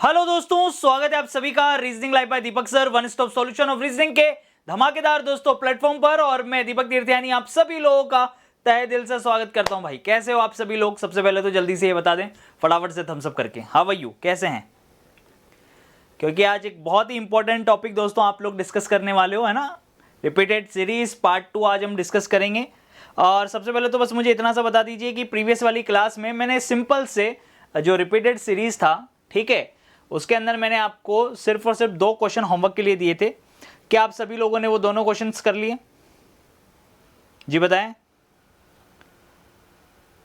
Hello दोस्तों, स्वागत है आप सभी का reasoning live bye Deepak sir, one stop solution of reasoning के धमाकेदार दोस्तों प्लेटफॉर्म पर। और मैं दीपक तीर्थयानी आप सभी लोगों का तहे दिल से स्वागत करता हूं। भाई कैसे हो आप सभी लोग? सबसे पहले तो जल्दी से ये बता दें फटाफट से थम्स अप करके, हाउ आर यू, कैसे हैं? क्योंकि आज एक बहुत ही इंपॉर्टेंट टॉपिक दोस्तों आप लोग डिस्कस करने वाले हो, है ना। रिपीटेड सीरीज पार्ट 2 आज हम डिस्कस करेंगे। और सबसे पहले तो बस मुझे इतना सा बता दीजिए कि प्रीवियस वाली क्लास में मैंने सिंपल से जो रिपीटेड सीरीज था, ठीक है, उसके अंदर मैंने आपको सिर्फ और सिर्फ 2 क्वेश्चन होमवर्क के लिए दिए थे। क्या आप सभी लोगों ने वो दोनों क्वेश्चंस कर लिए? जी बताएं।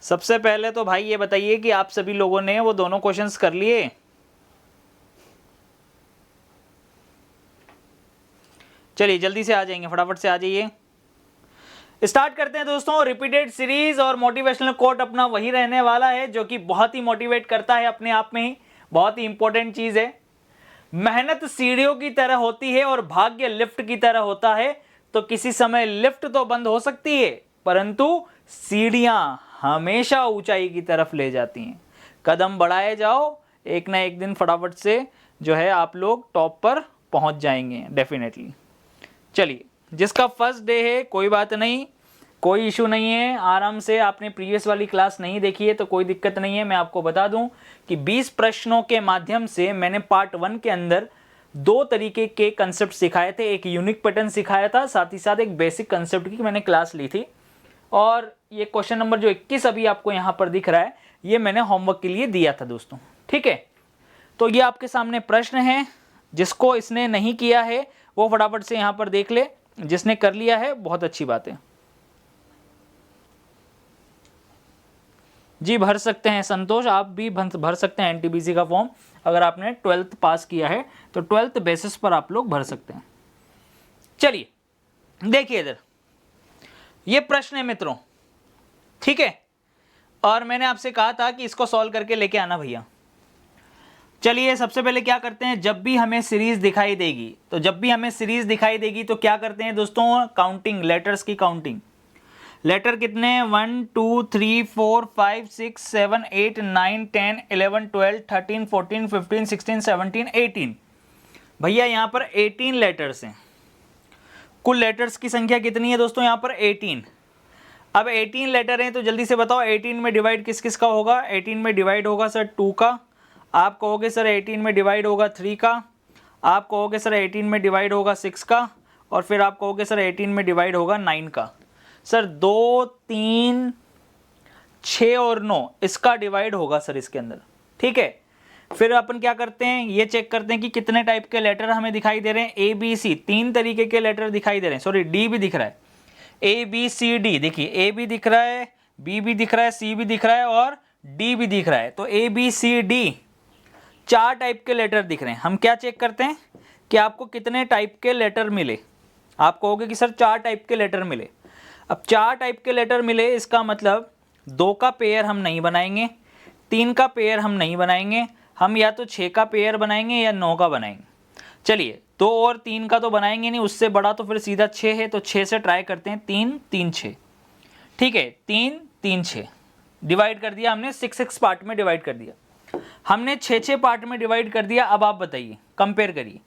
सबसे पहले तो भाई ये बताइए कि आप सभी लोगों ने वो दोनों क्वेश्चंस कर लिए? चलिए जल्दी से आ जाएंगे, फटाफट से आ जाइए। स्टार्ट करते हैं दोस्तों रिपीटेड सीरीज। और मोटिवेशनल कोट अपना वही रहने वाला है जो कि बहुत ही मोटिवेट करता है अपने आप में ही, बहुत ही इंपॉर्टेंट चीज है। मेहनत सीढ़ियों की तरह होती है और भाग्य लिफ्ट की तरह होता है। तो किसी समय लिफ्ट तो बंद हो सकती है, परंतु सीढ़ियां हमेशा ऊंचाई की तरफ ले जाती हैं। कदम बढ़ाए जाओ, एक ना एक दिन फटाफट से जो है आप लोग टॉप पर पहुंच जाएंगे डेफिनेटली। चलिए, जिसका फर्स्ट डे है कोई बात नहीं, कोई इशू नहीं है, आराम से। आपने प्रीवियस वाली क्लास नहीं देखी है तो कोई दिक्कत नहीं है। मैं आपको बता दूं कि 20 प्रश्नों के माध्यम से मैंने पार्ट 1 के अंदर 2 तरीके के कंसेप्ट सिखाए थे। एक यूनिक पैटर्न सिखाया था, साथ ही साथ एक बेसिक कंसेप्ट की मैंने क्लास ली थी। और ये क्वेश्चन नंबर जो 21 अभी आपको यहाँ पर दिख रहा है, ये मैंने होमवर्क के लिए दिया था दोस्तों, ठीक है। तो ये आपके सामने प्रश्न है। जिसको इसने नहीं किया है वो फटाफट से यहाँ पर देख ले, जिसने कर लिया है बहुत अच्छी बात है। जी भर सकते हैं संतोष, आप भी भर सकते हैं एनटीपीसी का फॉर्म। अगर आपने 12th पास किया है तो 12th बेसिस पर आप लोग भर सकते हैं। चलिए देखिए इधर, ये प्रश्न है मित्रों, ठीक है। और मैंने आपसे कहा था कि इसको सॉल्व करके लेके आना भैया। चलिए सबसे पहले क्या करते हैं, जब भी हमें सीरीज दिखाई देगी तो क्या करते हैं दोस्तों, काउंटिंग, लेटर्स की काउंटिंग। लेटर कितने हैं? 1 2 3 4 5 6 7 8 9 10 11 12 13 14 15 16 17 18। भैया यहाँ पर 18 लेटर्स हैं। कुल लेटर्स की संख्या कितनी है दोस्तों? यहाँ पर 18। अब 18 लेटर हैं तो जल्दी से बताओ 18 में डिवाइड किस किस का होगा? 18 में डिवाइड होगा सर 2 का, आप कहोगे सर 18 में डिवाइड होगा 3 का, आप कहोगे सर 18 में डिवाइड होगा 6 का, और फिर आप कहोगे सर 18 में डिवाइड होगा 9 का। सर 2 3 6 और 9 इसका डिवाइड होगा सर इसके अंदर, ठीक है। फिर अपन क्या करते हैं, ये चेक करते हैं कि कितने टाइप के लेटर हमें दिखाई दे रहे हैं। ए बी सी, 3 तरीके के लेटर दिखाई दे रहे हैं। सॉरी, डी भी दिख रहा है। ए बी सी डी, देखिए ए भी दिख रहा है, बी भी दिख रहा है, सी भी दिख रहा है और डी भी दिख रहा है। तो A B C D 4 type के लेटर दिख रहे हैं। हम क्या चेक करते हैं कि आपको कितने टाइप के लेटर मिले। आप कहोगे कि सर 4 टाइप के लेटर मिले। अब 4 टाइप के लेटर मिले, इसका मतलब 2 का पेयर हम नहीं बनाएंगे, 3 का पेयर हम नहीं बनाएंगे, हम या तो 6 का पेयर बनाएंगे या 9 का बनाएंगे। चलिए 2 और 3 का तो बनाएंगे नहीं, उससे बड़ा तो फिर सीधा 6 है, तो 6 से ट्राई करते हैं। 3 3 6, ठीक है, 3 3 6 डिवाइड कर दिया हमने, 6 पार्ट में डिवाइड कर दिया हमने, 6 पार्ट में डिवाइड कर दिया। अब आप बताइए, कंपेयर करिए,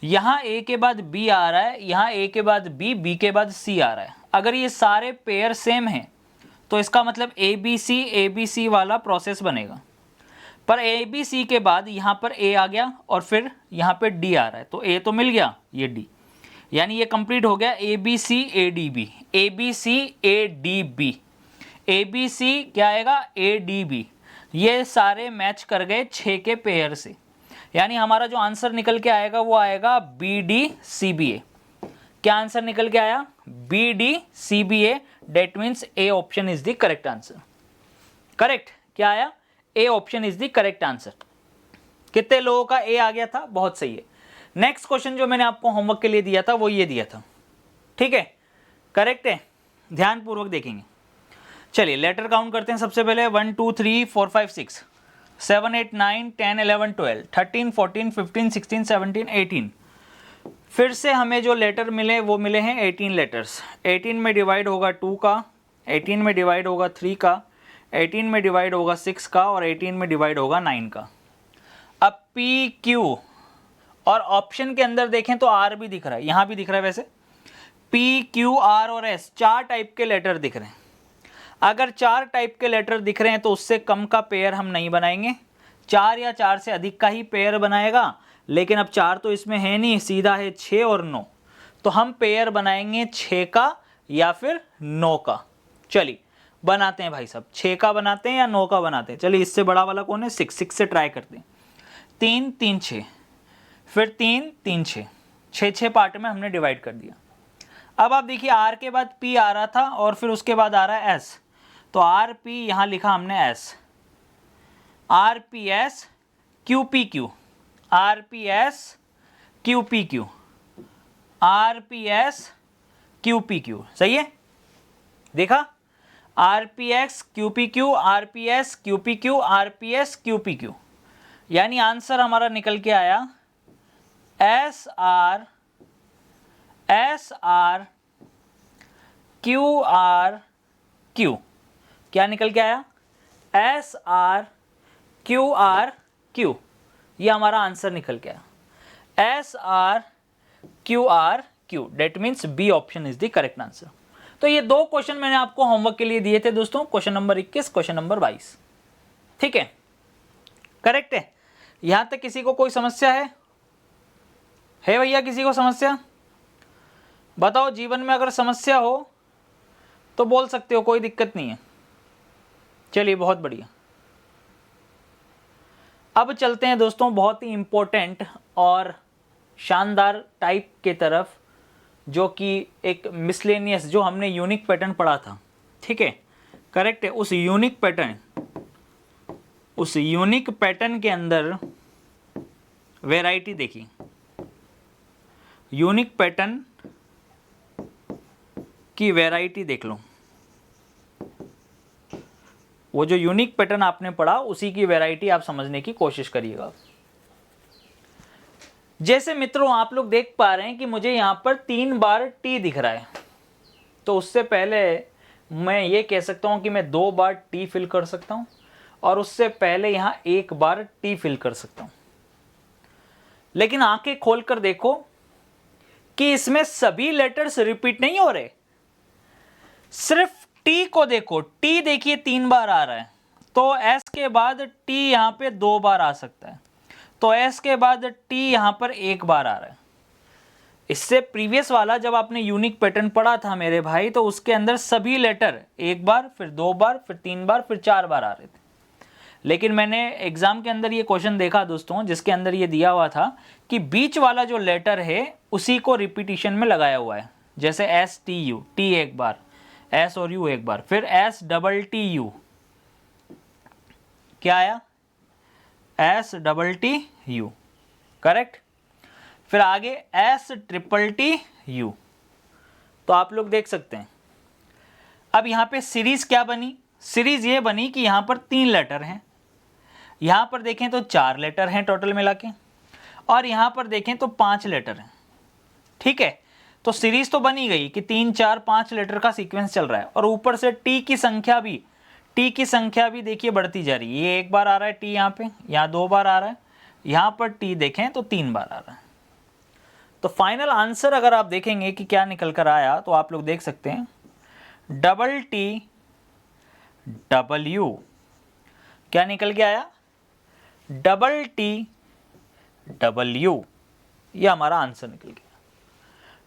यहाँ ए के बाद बी आ रहा है, यहाँ ए के बाद बी, बी के बाद सी आ रहा है। अगर ये सारे पेयर सेम हैं तो इसका मतलब ए बी सी वाला प्रोसेस बनेगा। पर ए बी सी के बाद यहाँ पर ए आ गया और फिर यहाँ पे डी आ रहा है, तो ए तो मिल गया, ये डी, यानी ये कंप्लीट हो गया A B C A D B, A B C A D B, A B C क्या आएगा, ए डी बी। ये सारे मैच कर गए 6 के पेयर से, यानी हमारा जो आंसर निकल के आएगा वो आएगा B D C B A. क्या आंसर निकल के आया? B D C B A. That means A option is the correct answer. Correct क्या आया? A option is the correct answer. कितने लोगों का ए आ गया था? बहुत सही है। नेक्स्ट क्वेश्चन जो मैंने आपको होमवर्क के लिए दिया था वो ये दिया था, ठीक है, करेक्ट है, ध्यानपूर्वक देखेंगे। चलिए लेटर काउंट करते हैं। सबसे पहले 1 2 3 4 5 6 7 8 9 10 11 12 13 14 15 16 17 18। फिर से हमें जो लेटर मिले वो मिले हैं 18 लेटर्स। 18 में डिवाइड होगा 2 का, 18 में डिवाइड होगा 3 का, 18 में डिवाइड होगा 6 का और 18 में डिवाइड होगा 9 का। अब पी क्यू, और ऑप्शन के अंदर देखें तो आर भी दिख रहा है, यहाँ भी दिख रहा है वैसे, पी क्यू आर और एस 4 टाइप के लेटर दिख रहे हैं। अगर 4 टाइप के लेटर दिख रहे हैं तो उससे कम का पेयर हम नहीं बनाएंगे, 4 या 4 से अधिक का ही पेयर बनाएगा। लेकिन अब 4 तो इसमें है नहीं, सीधा है 6 और 9, तो हम पेयर बनाएंगे 6 का या फिर 9 का। चलिए बनाते हैं भाई साहब, 6 का बनाते हैं या 9 का बनाते हैं। चलिए इससे बड़ा वाला कौन है, 6 से ट्राई करते हैं। 3 3 6, फिर 3 3 6, 6 पार्ट में हमने डिवाइड कर दिया। अब आप देखिए आर के बाद पी आ रहा था और फिर उसके बाद आ रहा है एस, तो आर पी यहाँ लिखा हमने S, R P S Q P Q, R P S Q P Q, R P S Q P Q, सही है। देखा, R P x Q P Q, R P S Q P Q, R P S Q P Q, यानी answer हमारा निकल के आया S R Q R Q. क्या निकल के आया, एस आर क्यू, ये हमारा आंसर निकल के आया, S R Q, that means B option is the correct answer. तो ये 2 क्वेश्चन मैंने आपको होमवर्क के लिए दिए थे दोस्तों, क्वेश्चन नंबर 21, क्वेश्चन नंबर 22, ठीक है, करेक्ट है। यहां तक किसी को कोई समस्या है भैया, किसी को समस्या बताओ। जीवन में अगर समस्या हो तो बोल सकते हो, कोई दिक्कत नहीं है। चलिए बहुत बढ़िया। अब चलते हैं दोस्तों बहुत ही इंपॉर्टेंट और शानदार टाइप के तरफ, जो कि एक मिसलेनियस, जो हमने यूनिक पैटर्न पढ़ा था, ठीक है, करेक्ट है। उस यूनिक पैटर्न के अंदर वैरायटी देखी, यूनिक पैटर्न की वैरायटी देख लो। वो जो यूनिक पैटर्न आपने पढ़ा उसी की वैरायटी आप समझने की कोशिश करिएगा। जैसे मित्रों आप लोग देख पा रहे हैं कि मुझे यहां पर 3 बार टी दिख रहा है, तो उससे पहले मैं ये कह सकता हूं कि मैं 2 बार टी फिल कर सकता हूं, और उससे पहले यहां 1 बार टी फिल कर सकता हूं। लेकिन आंखें खोलकर देखो कि इसमें सभी लेटर्स रिपीट नहीं हो रहे, सिर्फ टी को देखो, टी देखिए 3 बार आ रहा है, तो एस के बाद टी यहां पे 2 बार आ सकता है, तो एस के बाद टी यहां पर 1 बार आ रहा है। इससे प्रीवियस वाला जब आपने यूनिक पैटर्न पढ़ा था मेरे भाई, तो उसके अंदर सभी लेटर 1 बार, फिर 2 बार, फिर 3 बार, फिर 4 बार आ रहे थे। लेकिन मैंने एग्जाम के अंदर ये क्वेश्चन देखा दोस्तों, जिसके अंदर ये दिया हुआ था कि बीच वाला जो लेटर है उसी को रिपीटिशन में लगाया हुआ है। जैसे एस टी यू, टी 1 बार, एस और यू 1 बार, फिर एस डबल टी यू, क्या आया, S double T U, correct. फिर आगे एस ट्रिपल टी यू। तो आप लोग देख सकते हैं अब यहां पे सीरीज क्या बनी, सीरीज ये बनी कि यहां पर 3 लेटर हैं, यहां पर देखें तो 4 लेटर हैं टोटल मिला के, और यहां पर देखें तो 5 लेटर हैं, ठीक है। तो सीरीज तो बनी गई कि 3 4 5 लेटर का सीक्वेंस चल रहा है, और ऊपर से टी की संख्या भी देखिए बढ़ती जा रही है। ये 1 बार आ रहा है टी यहाँ पे, यहाँ 2 बार आ रहा है, यहाँ पर टी देखें तो 3 बार आ रहा है। तो फाइनल आंसर अगर आप देखेंगे कि क्या निकल कर आया, तो आप लोग देख सकते हैं डबल टी डबल यू, क्या निकल के आया, डबल टी डबल यू, ये हमारा आंसर निकल गया।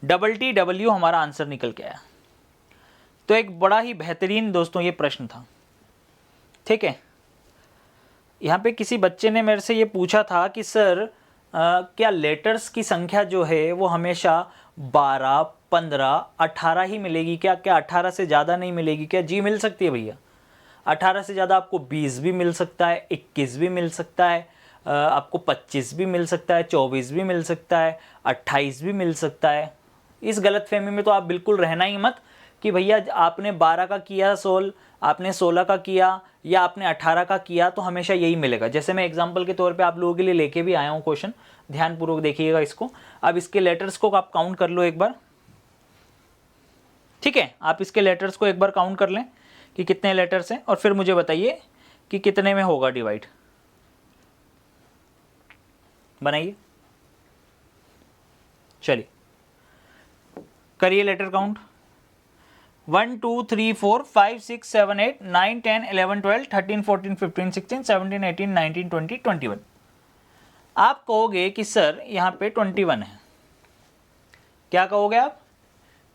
डबल टी डबल यू हमारा आंसर निकल के आया। तो एक बड़ा ही बेहतरीन दोस्तों ये प्रश्न था, ठीक है। यहाँ पे किसी बच्चे ने मेरे से ये पूछा था कि सर क्या लेटर्स की संख्या जो है वो हमेशा 12, 15, 18 ही मिलेगी क्या, 18 से ज़्यादा नहीं मिलेगी क्या? जी मिल सकती है भैया, 18 से ज़्यादा आपको 20 भी मिल सकता है, 21 भी मिल सकता है, आपको 25 भी मिल सकता है, 24 भी मिल सकता है, 28 भी मिल सकता है। इस गलतफहमी में तो आप बिल्कुल रहना ही मत कि भैया आपने 12 का किया सोल्व, आपने 16 का किया या आपने 18 का किया तो हमेशा यही मिलेगा। जैसे मैं एग्जांपल के तौर पे आप लोगों के लिए लेके भी आया हूँ क्वेश्चन, ध्यानपूर्वक देखिएगा इसको। अब इसके लेटर्स को आप काउंट कर लो एक बार, ठीक है। आप इसके लेटर्स को एक बार काउंट कर लें कि कितने लेटर्स हैं, और फिर मुझे बताइए कि कितने में होगा डिवाइड। बनाइए, चलिए करिए लेटर काउंट। 1 2 3 4 5 6 7 8 9 10 11 12 13 14 15 16 17 18 19 20 21। आप कहोगे कि सर यहाँ पे 21 है, क्या कहोगे आप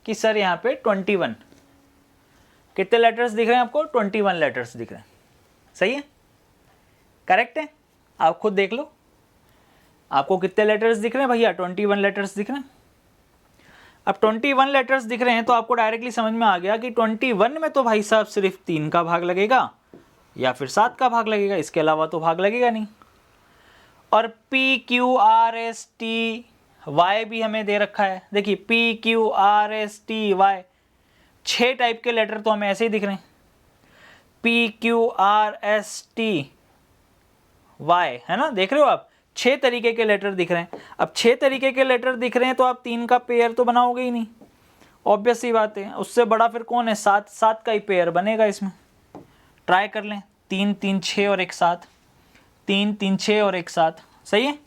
कि सर यहाँ पे 21, कितने लेटर्स दिख रहे हैं आपको? 21 लेटर्स दिख रहे हैं, सही है, करेक्ट है। आप खुद देख लो आपको कितने लेटर्स दिख रहे हैं भैया? 21 लेटर्स दिख रहे हैं। अब 21 लेटर्स दिख रहे हैं तो आपको डायरेक्टली समझ में आ गया कि 21 में तो भाई साहब सिर्फ 3 का भाग लगेगा या फिर 7 का भाग लगेगा, इसके अलावा तो भाग लगेगा नहीं। और P Q R S T Y भी हमें दे रखा है, देखिए P Q R S T Y 6 type के लेटर तो हमें ऐसे ही दिख रहे हैं, P Q R S T Y, है ना, देख रहे हो आप 6 तरीके के लेटर दिख रहे हैं। अब 6 तरीके के लेटर दिख रहे हैं तो आप 3 का पेयर तो बनाओगे ही नहीं, ऑब्वियस सी बात है। उससे बड़ा फिर कौन है? 7, 7 का ही पेयर बनेगा इसमें। ट्राई कर लें, 3 3 6 और एक 7, 3 3 6 और एक 7, सही है।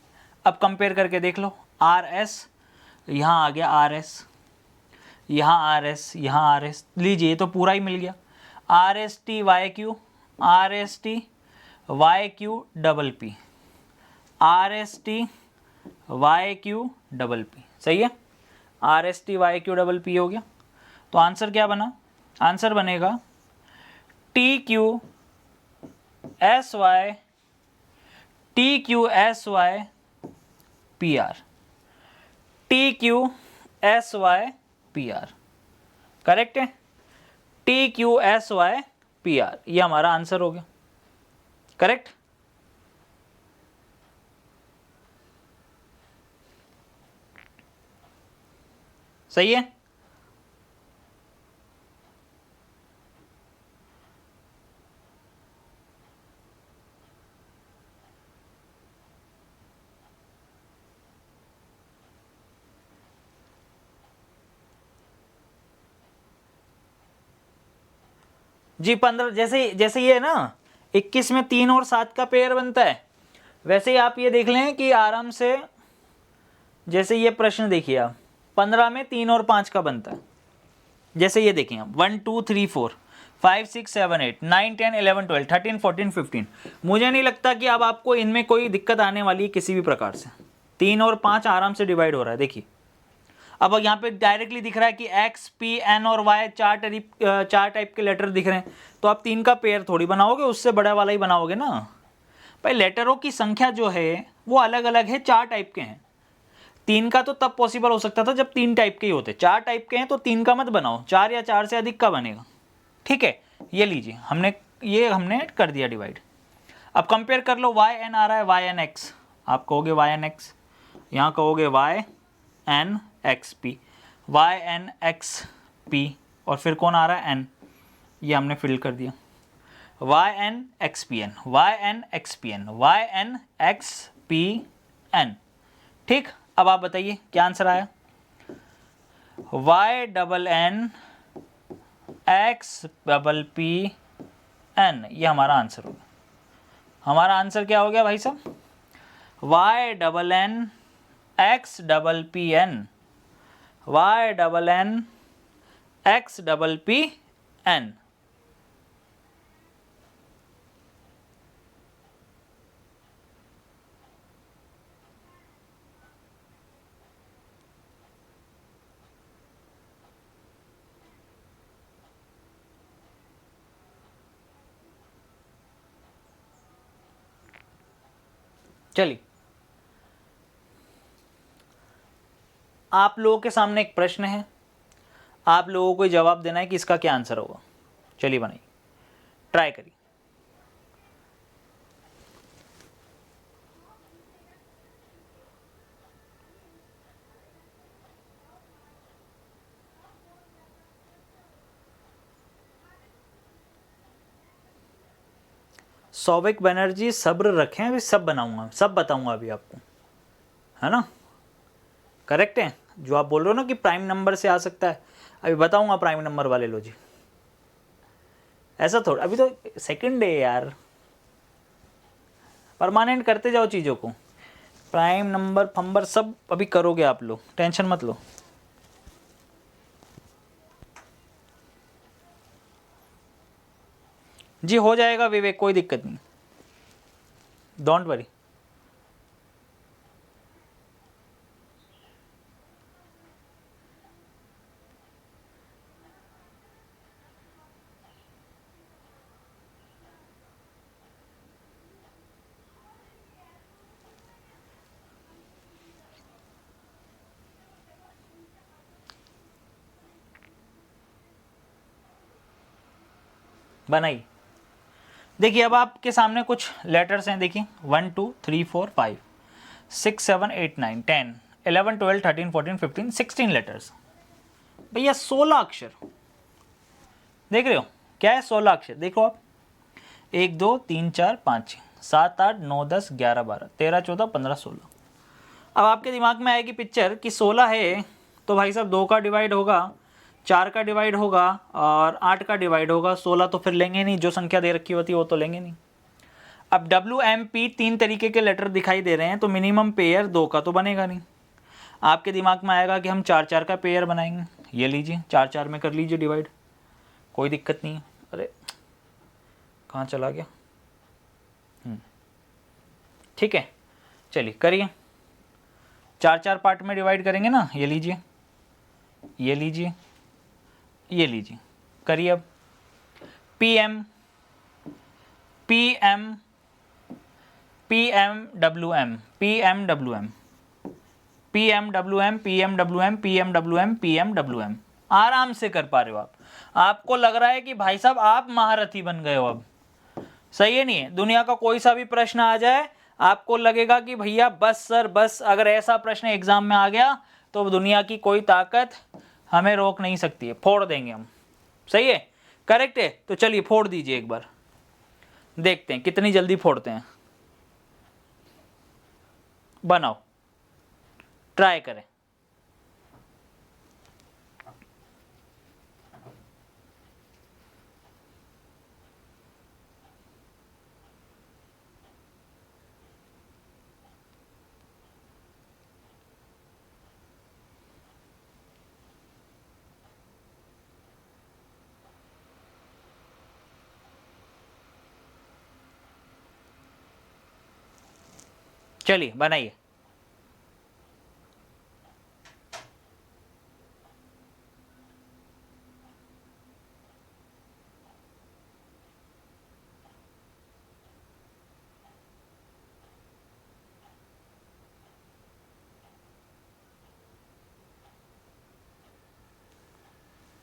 अब कंपेयर करके देख लो, आर एस यहाँ आ गया, आर एस यहाँ, आर एस यहाँ, आर एस लीजिए तो पूरा ही मिल गया। R S T Y Q, R S T Y Q double P, R S T Y Q double P, सही है। R S T Y Q double P हो गया, तो आंसर क्या बना? आंसर बनेगा T Q S Y, T Q S Y P R, T Q S Y P are, correct है। T Q S Y P R, ये हमारा answer हो गया, करेक्ट। सही है। जी 15, जैसे जैसे ये है ना 21 में 3 और 7 का पेयर बनता है, वैसे ही आप ये देख लें कि आराम से, जैसे ये प्रश्न देखिए आप 15 में 3 और 5 का बनता है। जैसे ये देखिए आप 1 2 3 4 5 6 7 8 9 10 11 12 13 14 15, मुझे नहीं लगता कि अब आपको इनमें कोई दिक्कत आने वाली है किसी भी प्रकार से। 3 और 5 आराम से डिवाइड हो रहा है, देखिए अब यहाँ पे डायरेक्टली दिख रहा है कि एक्स पी एन और वाई 4 टाइप के लेटर दिख रहे हैं, तो आप 3 का पेयर थोड़ी बनाओगे, उससे बड़ा वाला ही बनाओगे ना भाई। लेटरों की संख्या जो है वो अलग अलग है, 4 टाइप के हैं। 3 का तो तब पॉसिबल हो सकता था जब 3 टाइप के ही होते, 4 टाइप के हैं तो 3 का मत बनाओ, 4 या 4 से अधिक का बनेगा, ठीक है। ये लीजिए हमने कर दिया डिवाइड। अब कंपेयर कर लो, वाई एन आ रहा है, वाई एन एक्स, आप कहोगे वाई एन एक्स, यहाँ कहोगे Y N X P, Y N X P, और फिर कौन आ रहा है? एन, ये हमने फिल कर दिया, Y N X P N, Y N X P N, Y N X P N, ठीक। अब आप बताइए क्या आंसर आया? Y double N X double P N, ये हमारा आंसर होगा। हमारा आंसर क्या हो गया भाई साहब? Y double N X double P N, Y double N X double P N. चलिए आप लोगों के सामने एक प्रश्न है, आप लोगों को जवाब देना है कि इसका क्या आंसर होगा। चलिए बनाइए, ट्राई करिए। सौविक बनर्जी सब्र रखें, अभी सब बनाऊंगा, सब बताऊंगा अभी आपको, है ना, करेक्ट है। जो आप बोल रहे हो ना कि प्राइम नंबर से आ सकता है, अभी बताऊंगा प्राइम नंबर वाले। लो जी, ऐसा थोड़ा, अभी तो सेकंड है यार, परमानेंट करते जाओ चीज़ों को। प्राइम नंबर फंबर सब अभी करोगे आप लोग, टेंशन मत लो। जी हो जाएगा विवेक, कोई दिक्कत नहीं, डोंट वरी। बनाइए। देखिए अब आपके सामने कुछ लेटर्स हैं, देखिए 1 2 3 4 5 6 7 8 9 10 11 12 13 14 15 16 लेटर्स। भैया 16 अक्षर देख रहे हो, क्या है 16 अक्षर, देखो आप 1 2 3 4 5 6 7 8 9 10 11 12 13 14 15 16। अब आपके दिमाग में आएगी पिक्चर कि 16 है तो भाई साहब 2 का डिवाइड होगा, 4 का डिवाइड होगा और 8 का डिवाइड होगा, 16 तो फिर लेंगे नहीं, जो संख्या दे रखी होती है वो तो लेंगे नहीं। अब WMP 3 तरीके के लेटर दिखाई दे रहे हैं तो मिनिमम पेयर 2 का तो बनेगा नहीं। आपके दिमाग में आएगा कि हम 4 4 का पेयर बनाएंगे, ये लीजिए 4 4 में कर लीजिए डिवाइड, कोई दिक्कत नहीं है। अरे कहाँ चला गया, ठीक है चलिए करिए, 4 4 पार्ट में डिवाइड करेंगे ना, ये लीजिए ये लीजिए ये लीजिए, करिए अब PM PM PMWM PMWM PMWM PMWM PMWM PMWM, आराम से कर पा रहे हो आप। आपको लग रहा है कि भाई साहब आप महारथी बन गए हो अब, सही है नहीं है? दुनिया का कोई सा भी प्रश्न आ जाए आपको लगेगा कि भैया बस सर बस, अगर ऐसा प्रश्न एग्जाम में आ गया तो दुनिया की कोई ताकत हमें रोक नहीं सकती है, फोड़ देंगे हम। सही है, करेक्ट है, तो चलिए फोड़ दीजिए एक बार, देखते हैं कितनी जल्दी फोड़ते हैं। बनाओ, ट्राई करें। चलिए बनाइए।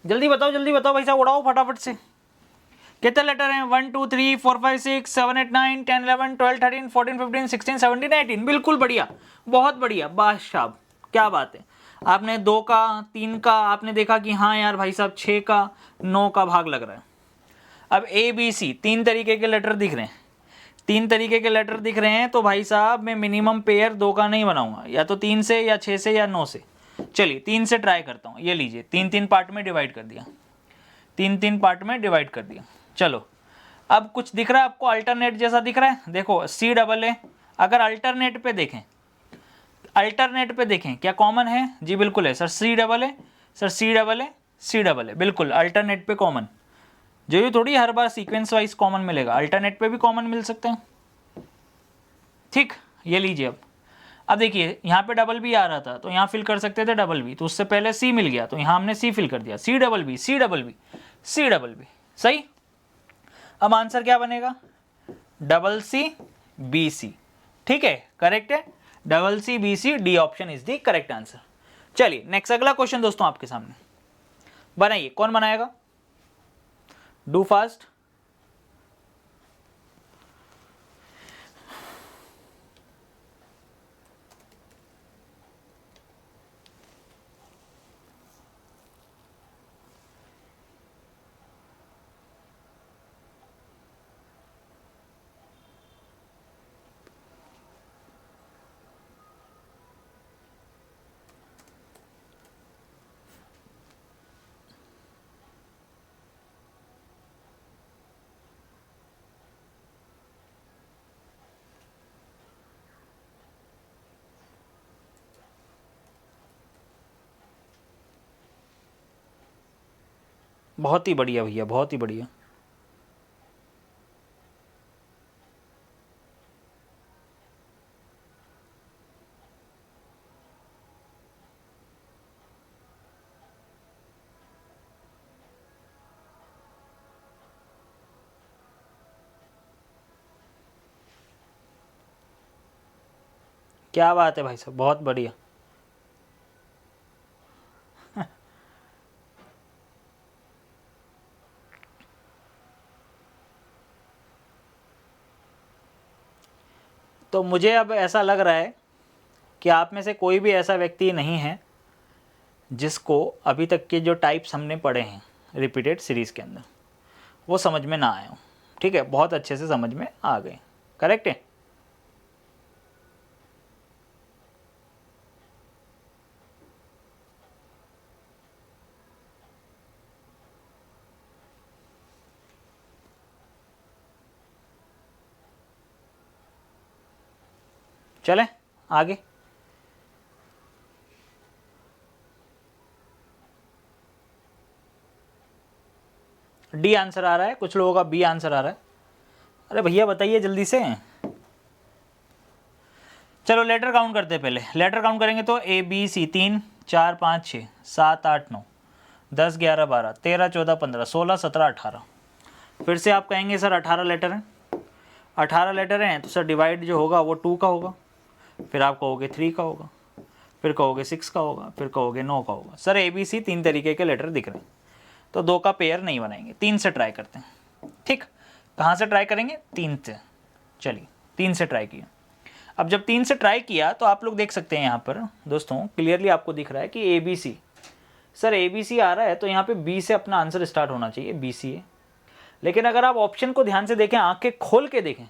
जल्दी बताओ भाई साहब, उड़ाओ फटाफट से। कितने लेटर हैं? 1 2 3 4 5 6 7 8 9 10 11 12 13 14 15 16 17 18। बिल्कुल बढ़िया, बहुत बढ़िया, बादशाह, क्या बात है। आपने 2 का 3 का आपने देखा कि हाँ यार भाई साहब 6 का 9 का भाग लग रहा है। अब ABC 3 तरीके के लेटर दिख रहे हैं, 3 तरीके के लेटर दिख रहे हैं तो भाई साहब मैं मिनिमम पेयर 2 का नहीं बनाऊंगा, या तो 3 से या 6 से या 9 से। चलिए 3 से ट्राई करता हूँ, ये लीजिए 3 3 पार्ट में डिवाइड कर दिया, 3 3 पार्ट में डिवाइड कर दिया। चलो अब कुछ दिख रहा है आपको, अल्टरनेट जैसा दिख रहा है, देखो CAA। अगर अल्टरनेट पे देखें, अल्टरनेट पे देखें क्या कॉमन है? जी बिल्कुल है सर, CAA सर, CAA बिल्कुल अल्टरनेट पे कॉमन। जो ये थोड़ी हर बार सीक्वेंस वाइज कॉमन मिलेगा, अल्टरनेट पे भी कॉमन मिल सकते हैं। ठीक, ये लीजिए अब देखिए यहाँ पे BB आ रहा था तो यहाँ फिल कर सकते थे BB, तो उससे पहले C मिल गया तो यहाँ हमने C फिल कर दिया, CBB CBB CBB। सही, अब आंसर क्या बनेगा? CCBC। ठीक है, करेक्ट है, CCBC, D option is the correct answer. चलिए नेक्स्ट अगला क्वेश्चन दोस्तों आपके सामने, बनाइए, कौन बनाएगा? Do fast. बहुत ही बढ़िया भैया, बहुत ही बढ़िया। क्या बात है भाई साहब, बहुत बढ़िया। तो मुझे अब ऐसा लग रहा है कि आप में से कोई भी ऐसा व्यक्ति नहीं है जिसको अभी तक के जो टाइप्स हमने पढ़े हैं रिपीटेड सीरीज़ के अंदर वो समझ में ना आए हो। ठीक है, बहुत अच्छे से समझ में आ गए। करेक्ट है। चलें आगे। डी आंसर आ रहा है, कुछ लोगों का बी आंसर आ रहा है। अरे भैया बताइए जल्दी से। चलो लेटर काउंट करते हैं। पहले लेटर काउंट करेंगे तो ए बी सी 3 4 5 6 7 8 9 10 11 12 13 14 15 16 17 18। फिर से आप कहेंगे सर 18 लेटर हैं। 18 लेटर हैं तो सर डिवाइड जो होगा वो 2 का होगा, फिर आप कहोगे 3 का होगा, फिर कहोगे 6 का होगा, फिर कहोगे 9 का होगा। सर ए बी सी 3 तरीके के लेटर दिख रहे हैं तो 2 का पेयर नहीं बनाएंगे, 3 से ट्राई करते हैं। ठीक, कहाँ से ट्राई करेंगे? 3 से। चलिए 3 से ट्राई किया। अब जब 3 से ट्राई किया तो आप लोग देख सकते हैं यहाँ पर दोस्तों क्लियरली आपको दिख रहा है कि A B C. Sir A B C आ रहा है तो यहाँ पे बी से अपना आंसर स्टार्ट होना चाहिए, बी सी ए। लेकिन अगर आप ऑप्शन को ध्यान से देखें, आंखें खोल के देखें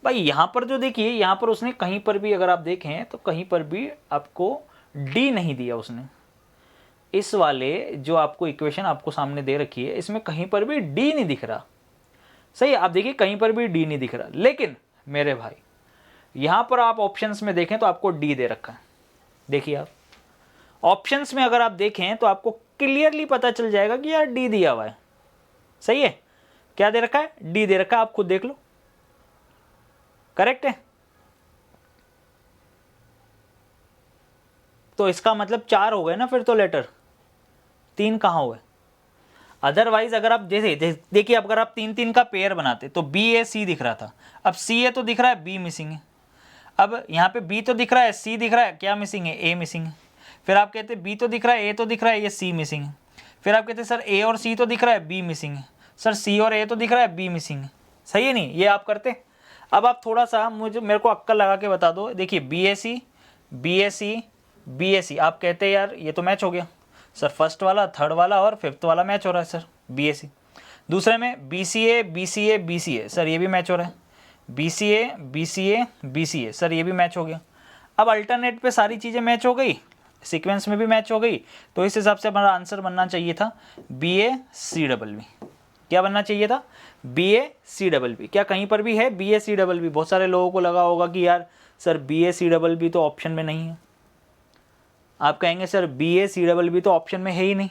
भाई, यहाँ पर जो देखिए, यहाँ पर उसने कहीं पर भी अगर आप देखें तो कहीं पर भी आपको डी नहीं दिया उसने। इस वाले जो आपको इक्वेशन आपको सामने दे रखी है इसमें कहीं पर भी डी नहीं दिख रहा। सही, आप देखिए कहीं पर भी डी नहीं दिख रहा। लेकिन मेरे भाई यहाँ पर आप ऑप्शंस में देखें तो आपको डी दे रखा है। देखिए आप ऑप्शंस में अगर आप देखें तो आपको क्लियरली पता चल जाएगा कि यार डी दिया हुआ है। सही है, क्या दे रखा है? डी दे रखा है, आप खुद देख लो। करेक्ट है। तो इसका मतलब 4 हो गए ना फिर तो लेटर, 3 कहाँ हुए? अदरवाइज अगर आप देखिए अगर आप 3-3 का पेयर बनाते तो बी ए सी दिख रहा था, अब सी ए तो दिख रहा है, बी मिसिंग है। अब यहाँ पे बी तो दिख रहा है, सी दिख रहा है, क्या मिसिंग है? ए मिसिंग है। फिर आप कहते हैं बी तो दिख रहा है, ए तो दिख रहा है, ये सी मिसिंग है। फिर आप कहते हैं सर ए और सी तो दिख रहा है, बी मिसिंग है। सर सी और ए तो दिख रहा है, बी मिसिंग है। सही है नहीं? ये आप करते। अब आप थोड़ा सा मेरे को अक्कल लगा के बता दो। देखिए बी ए सी, बी ए सी, बी ए सी, आप कहते हैं यार ये तो मैच हो गया सर, फर्स्ट वाला, थर्ड वाला और फिफ्थ वाला मैच हो रहा है सर, बी ए सी। दूसरे में B C A, B C A, B C A, sir ये भी मैच हो रहा है। B C A, B C A, B C A, sir ये भी मैच हो गया। अब अल्टरनेट पे सारी चीज़ें मैच हो गई, सीक्वेंस में भी मैच हो गई, तो इस हिसाब से हमारा आंसर बनना चाहिए था बी ए सी डबल बी। क्या बनना चाहिए था? बी ए सी डबल बी। क्या कहीं पर भी है बी ए सी डबल बी? बहुत सारे लोगों को लगा होगा कि यार सर बी ए सी डबल बी तो ऑप्शन में नहीं है। आप कहेंगे सर बी ए सी डबल बी तो ऑप्शन में है ही नहीं।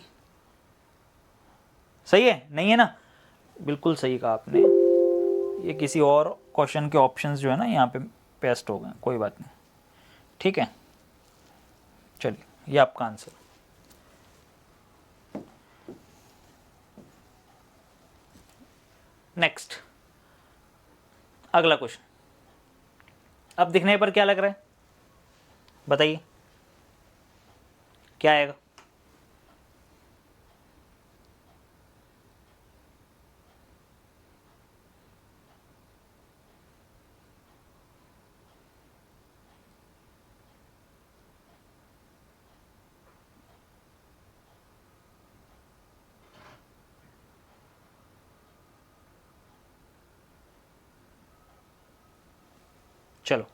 सही है, नहीं है ना? बिल्कुल सही कहा आपने। ये किसी और क्वेश्चन के ऑप्शंस जो है ना यहाँ पे पेस्ट हो गए, कोई बात नहीं। ठीक है, चलिए ये आपका आंसर। नेक्स्ट, अगला क्वेश्चन। अब दिखने पर क्या लग रहा है बताइए, क्या आएगा? चलो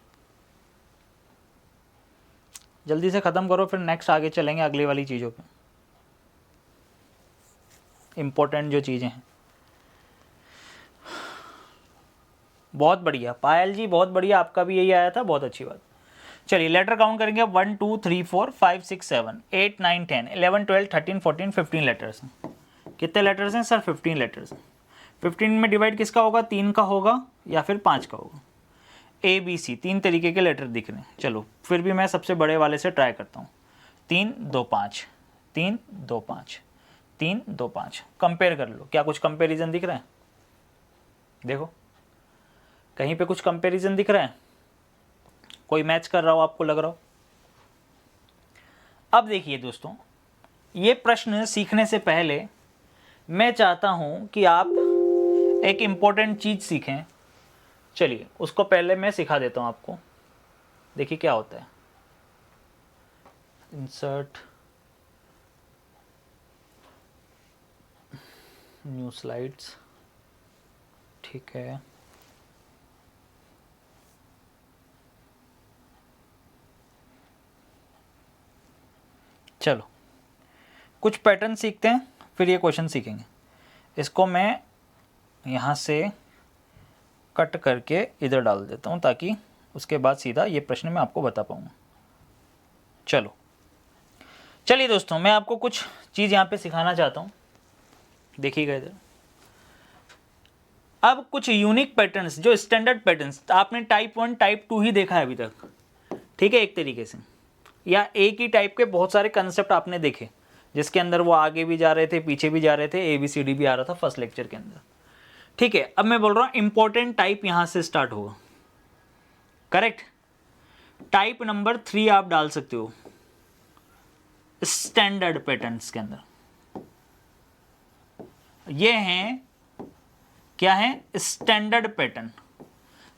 जल्दी से ख़त्म करो, फिर नेक्स्ट आगे चलेंगे अगली वाली चीज़ों पे, इम्पोर्टेंट जो चीज़ें हैं। बहुत बढ़िया पायल जी, बहुत बढ़िया, आपका भी यही आया था, बहुत अच्छी बात। चलिए लेटर काउंट करेंगे। 1 2 3 4 5 6 7 8 9 10 11 12 13 14 15 लेटर्स हैं। कितने लेटर्स हैं सर? 15 लेटर्स हैं। 15 में डिवाइड किसका होगा? 3 का होगा या फिर 5 का होगा। ABC 3 तरीके के लेटर दिख रहे हैं। चलो फिर भी मैं सबसे बड़े वाले से ट्राई करता हूँ। 3 2 5, 3 2 5, 3 2 5। कंपेयर कर लो, क्या कुछ कंपेरिजन दिख रहा है? देखो कहीं पे कुछ कंपेरिजन दिख रहा है? कोई मैच कर रहा हो आपको लग रहा हो? अब देखिए दोस्तों, ये प्रश्न सीखने से पहले मैं चाहता हूं कि आप एक इम्पोर्टेंट चीज सीखें। चलिए उसको पहले मैं सिखा देता हूं आपको। देखिए क्या होता है। इंसर्ट न्यू स्लाइड्स, ठीक है। चलो कुछ पैटर्न सीखते हैं, फिर ये क्वेश्चन सीखेंगे। इसको मैं यहाँ से कट करके इधर डाल देता हूँ ताकि उसके बाद सीधा ये प्रश्न मैं आपको बता पाऊँगा। चलिए दोस्तों, मैं आपको कुछ चीज़ यहाँ पे सिखाना चाहता हूँ। देखिएगा इधर। अब कुछ यूनिक पैटर्न्स, जो स्टैंडर्ड पैटर्न्स, आपने टाइप 1 टाइप 2 ही देखा है अभी तक, ठीक है, एक तरीके से, या एक ही टाइप के बहुत सारे कंसेप्ट आपने देखे जिसके अंदर वो आगे भी जा रहे थे पीछे भी जा रहे थे, ABCD भी आ रहा था फर्स्ट लेक्चर के अंदर, ठीक है। अब मैं बोल रहा हूँ इंपॉर्टेंट टाइप यहाँ से स्टार्ट होगा, करेक्ट। टाइप नंबर 3 आप डाल सकते हो स्टैंडर्ड पैटर्न्स के अंदर। ये हैं, क्या है? Standard pattern.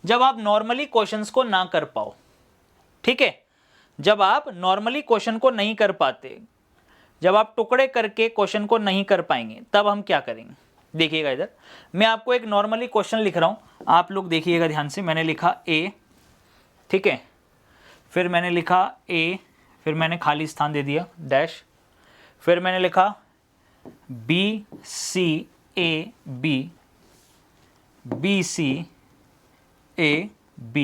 जब आप नॉर्मली क्वेश्चंस को ना कर पाओ, ठीक है, जब आप नॉर्मली क्वेश्चन को नहीं कर पाते, जब आप टुकड़े करके क्वेश्चन को नहीं कर पाएंगे, तब हम क्या करेंगे? देखिएगा इधर, मैं आपको एक नॉर्मली क्वेश्चन लिख रहा हूं, आप लोग देखिएगा ध्यान से। मैंने लिखा A, ठीक है, फिर मैंने लिखा A, फिर मैंने खाली स्थान दे दिया डैश, फिर मैंने लिखा B C A B, B C A B,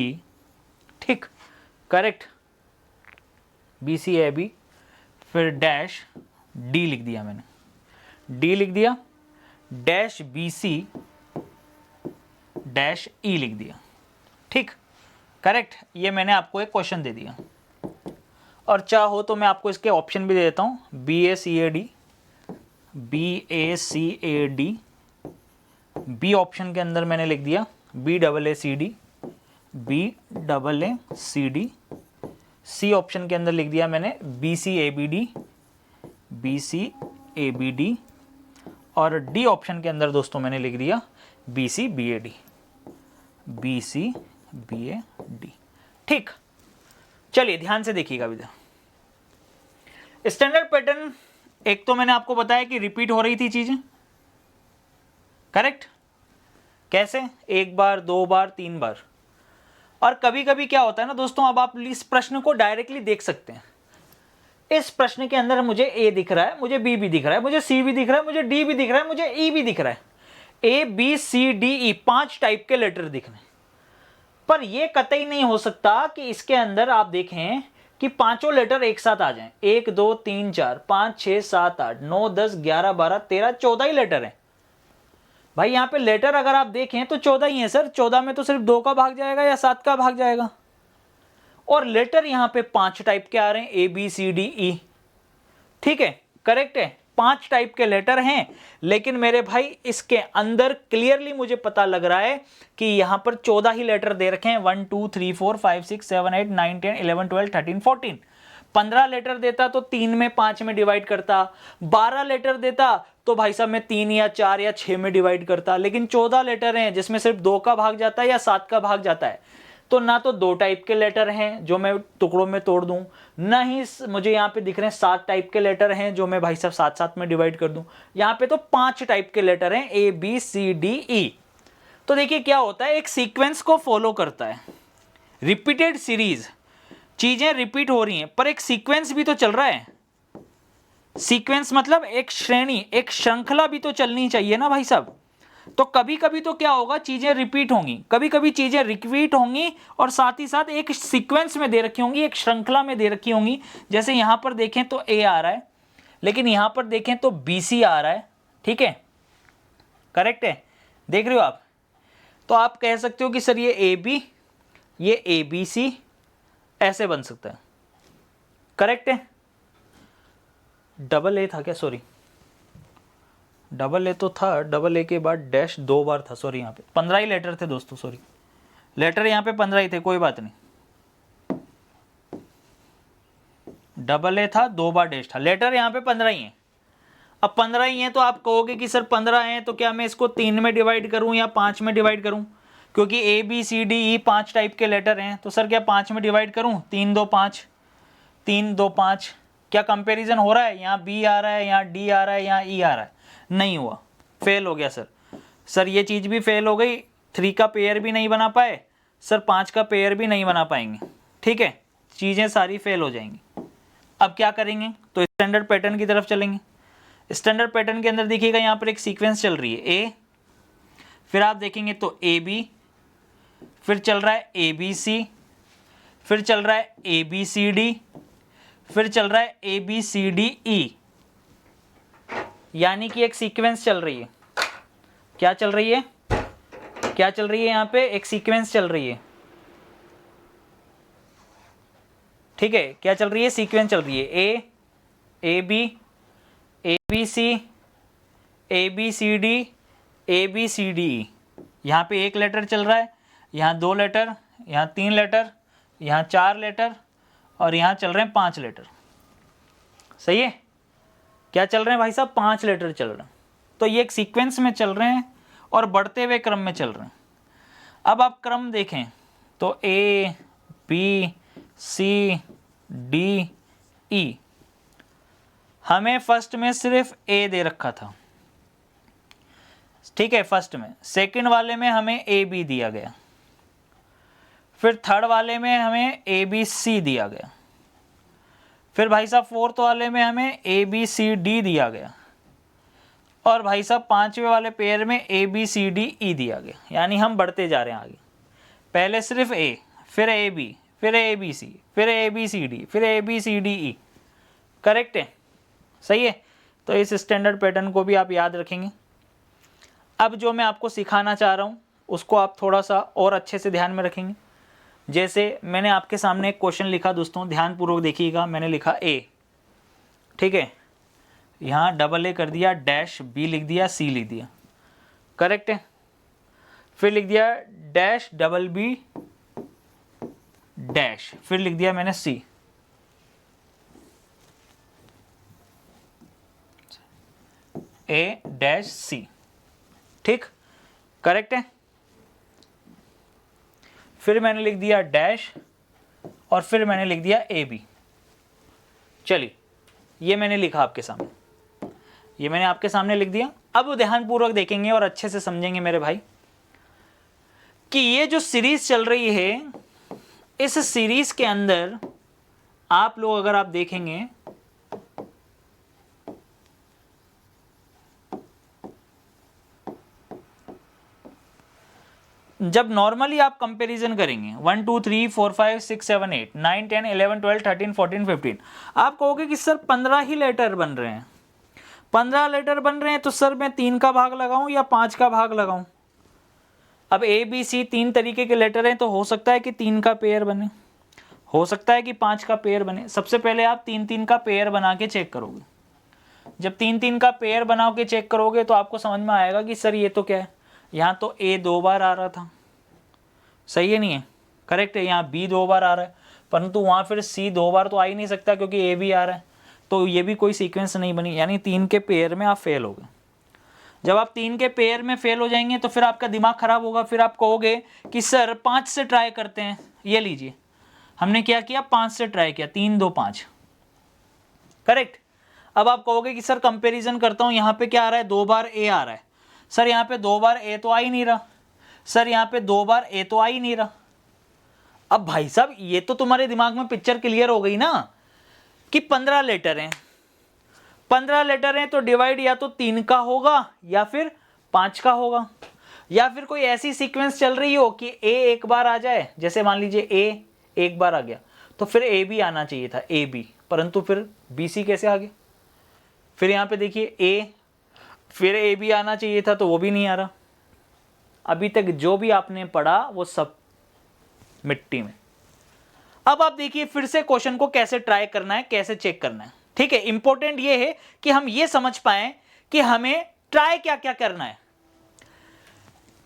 ठीक, correct, B C A B, फिर डैश D लिख दिया मैंने, D लिख दिया, dash B C dash E लिख दिया, ठीक, करेक्ट। ये मैंने आपको एक क्वेश्चन दे दिया, और चाहो तो मैं आपको इसके ऑप्शन भी दे देता हूँ। BACAD, BACAD, B ऑप्शन के अंदर मैंने लिख दिया BAACD, BAACD, C ऑप्शन के अंदर लिख दिया मैंने BCABD, BCABD, और D ऑप्शन के अंदर दोस्तों मैंने लिख दिया BCBAD, BCBAD, ठीक। चलिए ध्यान से देखिएगा अभी। स्टैंडर्ड पैटर्न, एक तो मैंने आपको बताया कि रिपीट हो रही थी चीजें, करेक्ट। कैसे? एक बार, 2 बार, 3 बार। और कभी कभी क्या होता है ना दोस्तों, अब आप इस प्रश्न को डायरेक्टली देख सकते हैं। इस प्रश्न के अंदर मुझे A दिख रहा है, मुझे B भी दिख रहा है, मुझे C भी दिख रहा है, मुझे D भी दिख रहा है, मुझे E भी दिख रहा है। A B C D E 5 type के लेटर दिख रहे हैं, पर यह कतई नहीं हो सकता कि इसके अंदर आप देखें कि पांचों लेटर एक साथ आ जाएं। 1 2 3 4 5 6 7 8 9 10 11 12 13 14 ही लेटर हैं भाई। यहां पे लेटर अगर आप देखें तो 14 ही हैं सर। 14 में तो सिर्फ 2 का भाग जाएगा या 7 का भाग जाएगा, और लेटर यहां पे 5 टाइप के आ रहे हैं, A B C D E, ठीक है, करेक्ट है। 5 टाइप के लेटर हैं, लेकिन मेरे भाई इसके अंदर क्लियरली मुझे पता लग रहा है कि यहां पर 14 ही लेटर दे रखे हैं। 1 2 3 4 5 6 7 8 9 10 11 12 13 14। 15 लेटर देता तो 3 में 5 में डिवाइड करता, 12 लेटर देता तो भाई साहब मैं 3 या 4 या 6 में डिवाइड करता, लेकिन 14 लेटर हैं जिसमें सिर्फ 2 का भाग जाता है या 7 का भाग जाता है। तो ना तो 2 टाइप के लेटर हैं जो मैं टुकड़ों में तोड़ दूं, ना ही मुझे यहाँ पे दिख रहे हैं 7 टाइप के लेटर हैं जो मैं भाई साहब 7 में डिवाइड कर दूं। यहाँ पे तो 5 टाइप के लेटर हैं, A B C D E। तो देखिए क्या होता है, एक सीक्वेंस को फॉलो करता है, रिपीटेड सीरीज, चीजें रिपीट हो रही हैं पर एक सीक्वेंस भी तो चल रहा है। सीक्वेंस मतलब एक श्रेणी, एक श्रृंखला भी तो चलनी चाहिए ना भाई साहब। तो कभी कभी तो क्या होगा, चीजें रिपीट होंगी, कभी कभी चीजें रिपीट होंगी और साथ ही साथ एक सीक्वेंस में दे रखी होंगी, एक श्रृंखला में दे रखी होंगी। जैसे यहां पर देखें तो A आ रहा है, लेकिन यहां पर देखें तो BC आ रहा है, ठीक है, करेक्ट है, देख रहे हो आप। तो आप कह सकते हो कि सर ये ए बी, ये ए बी सी ऐसे बन सकता है, करेक्ट है। डबल ए था क्या, सॉरी डबल ए तो था, डबल ए के बाद डैश 2 बार था, सॉरी यहाँ पे 15 ही लेटर थे दोस्तों, सॉरी लेटर यहाँ पे 15 ही थे, कोई बात नहीं। डबल ए था, 2 बार डैश था, लेटर यहाँ पे 15 ही है। अब 15 ही है तो आप कहोगे कि सर 15 है तो क्या मैं इसको 3 में डिवाइड करूं या 5 में डिवाइड करूं, क्योंकि A B C D E 5 type के लेटर हैं, तो सर क्या 5 में डिवाइड करूं, 3 2 5, 3 2 5। क्या कंपैरिजन हो रहा है, यहाँ बी आ रहा है, यहाँ डी आ रहा है, यहाँ ई आ रहा है, नहीं हुआ, फेल हो गया सर। सर ये चीज़ भी फेल हो गई, 3 का पेयर भी नहीं बना पाए सर, 5 का पेयर भी नहीं बना पाएंगे, ठीक है, चीज़ें सारी फेल हो जाएंगी। अब क्या करेंगे, तो स्टैंडर्ड पैटर्न की तरफ चलेंगे। स्टैंडर्ड पैटर्न के अंदर देखिएगा यहाँ पर एक सीक्वेंस चल रही है ए, फिर आप देखेंगे तो ए बी, फिर चल रहा है ए बी सी, फिर चल रहा है ए बी सी डी, फिर चल रहा है ए बी सी डी ई, यानी कि एक सीक्वेंस चल रही है। क्या चल रही है, क्या चल रही है, यहाँ पे एक सीक्वेंस चल रही है, ठीक है, क्या चल रही है, सीक्वेंस चल रही है, A B C, A B C D, A B C D E. यहाँ पे एक लेटर चल रहा है, यहाँ 2 लेटर, यहाँ 3 लेटर, यहाँ 4 लेटर, और यहाँ चल रहे हैं 5 लेटर, सही है। क्या चल रहे हैं भाई साहब, 5 लेटर चल रहे हैं। तो ये एक सीक्वेंस में चल रहे हैं और बढ़ते हुए क्रम में चल रहे हैं। अब आप क्रम देखें तो ए बी सी डी ई, हमें फर्स्ट में सिर्फ ए दे रखा था, ठीक है, फर्स्ट में। सेकंड वाले में हमें ए बी दिया गया, फिर थर्ड वाले में हमें ए बी सी दिया गया, फिर भाई साहब फोर्थ वाले में हमें ए बी सी डी दिया गया, और भाई साहब 5वें वाले पेयर में ए बी सी डी ई दिया गया। यानी हम बढ़ते जा रहे हैं आगे, पहले सिर्फ ए, फिर ए बी, फिर ए बी सी, फिर ए बी सी डी, फिर A B C D E, correct है, सही है। तो इस स्टैंडर्ड पैटर्न को भी आप याद रखेंगे। अब जो मैं आपको सिखाना चाह रहा हूँ उसको आप थोड़ा सा और अच्छे से ध्यान में रखेंगे। जैसे मैंने आपके सामने एक क्वेश्चन लिखा दोस्तों, ध्यानपूर्वक देखिएगा, मैंने लिखा ए, ठीक है, यहाँ डबल ए कर दिया, डैश बी लिख दिया, सी लिख दिया, करेक्ट है, फिर लिख दिया डैश डबल बी डैश, फिर लिख दिया मैंने सी, ए डैश सी, ठीक, करेक्ट है। फिर मैंने लिख दिया डैश और फिर मैंने लिख दिया ए बी। चलिए ये मैंने लिखा आपके सामने, ये मैंने आपके सामने लिख दिया। अब ध्यानपूर्वक देखेंगे और अच्छे से समझेंगे मेरे भाई कि ये जो सीरीज चल रही है, इस सीरीज के अंदर आप लोग अगर आप देखेंगे जब नॉर्मली आप कंपैरिजन करेंगे 1 2 3 4 5 6 7 8 9 10 11 12 13 14 15, आप कहोगे कि सर 15 ही लेटर बन रहे हैं, 15 लेटर बन रहे हैं, तो सर मैं 3 का भाग लगाऊं या 5 का भाग लगाऊं। अब ए बी सी 3 तरीके के लेटर हैं, तो हो सकता है कि 3 का पेयर बने, हो सकता है कि 5 का पेयर बने। सबसे पहले आप 3-3 का पेयर बना के चेक करोगे। जब 3-3 का पेयर बना के चेक करोगे तो आपको समझ में आएगा कि सर ये तो क्या है, यहाँ तो ए 2 बार आ रहा था, सही है नहीं है, करेक्ट है, यहाँ बी 2 बार आ रहा है, परंतु वहाँ फिर सी 2 बार तो आ ही नहीं सकता क्योंकि ए भी आ रहा है, तो ये भी कोई सीक्वेंस नहीं बनी, यानी 3 के पेयर में आप फेल हो गए। जब आप 3 के पेयर में फेल हो जाएंगे तो फिर आपका दिमाग खराब होगा, फिर आप कहोगे कि सर 5 से ट्राई करते हैं। ये लीजिए, हमने क्या किया, 5 से ट्राई किया, 3 2 5, करेक्ट। अब आप कहोगे कि सर कंपैरिजन करता हूँ, यहाँ पे क्या आ रहा है, 2 बार ए आ रहा है, सर यहाँ पे 2 बार ए तो आ ही नहीं रहा, सर यहाँ पे 2 बार ए तो आ ही नहीं रहा। अब भाई साहब ये तो तुम्हारे दिमाग में पिक्चर क्लियर हो गई ना कि 15 लेटर हैं, 15 लेटर हैं तो डिवाइड या तो 3 का होगा या फिर 5 का होगा, या फिर कोई ऐसी सीक्वेंस चल रही हो कि ए एक बार आ जाए, जैसे मान लीजिए ए एक बार आ गया तो फिर ए बी आना चाहिए था, ए बी, परंतु फिर बी सी कैसे आ गया। फिर यहाँ पे देखिए ए, फिर ए बी आना चाहिए था तो वो भी नहीं आ रहा। अभी तक जो भी आपने पढ़ा वो सब मिट्टी में। अब आप देखिए फिर से क्वेश्चन को कैसे ट्राई करना है, कैसे चेक करना है। ठीक है, इंपॉर्टेंट ये है कि हम ये समझ पाए कि हमें ट्राई क्या क्या करना है।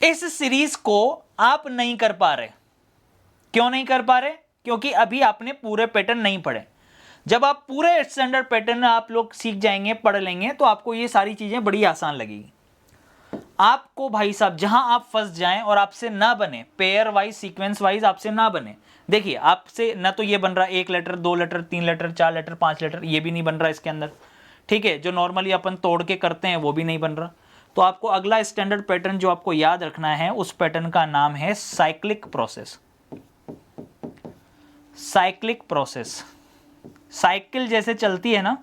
इस सीरीज को आप नहीं कर पा रहे। क्यों नहीं कर पा रहे? क्योंकि अभी आपने पूरे पैटर्न नहीं पढ़े। जब आप पूरे स्टैंडर्ड पैटर्न आप लोग सीख जाएंगे, पढ़ लेंगे, तो आपको ये सारी चीजें बड़ी आसान लगेगी। आपको भाई साहब जहां आप फंस जाएं और आपसे ना बने, पेयर वाइज सीक्वेंस वाइज आपसे ना बने। देखिए आपसे ना तो ये बन रहा 1 letter 2 letter 3 letter 4 letter 5 letter, ये भी नहीं बन रहा इसके अंदर। ठीक है, जो नॉर्मली अपन तोड़ के करते हैं वो भी नहीं बन रहा। तो आपको अगला स्टैंडर्ड पैटर्न जो आपको याद रखना है, उस पैटर्न का नाम है cyclic process. Cyclic process, cycle जैसे चलती है ना,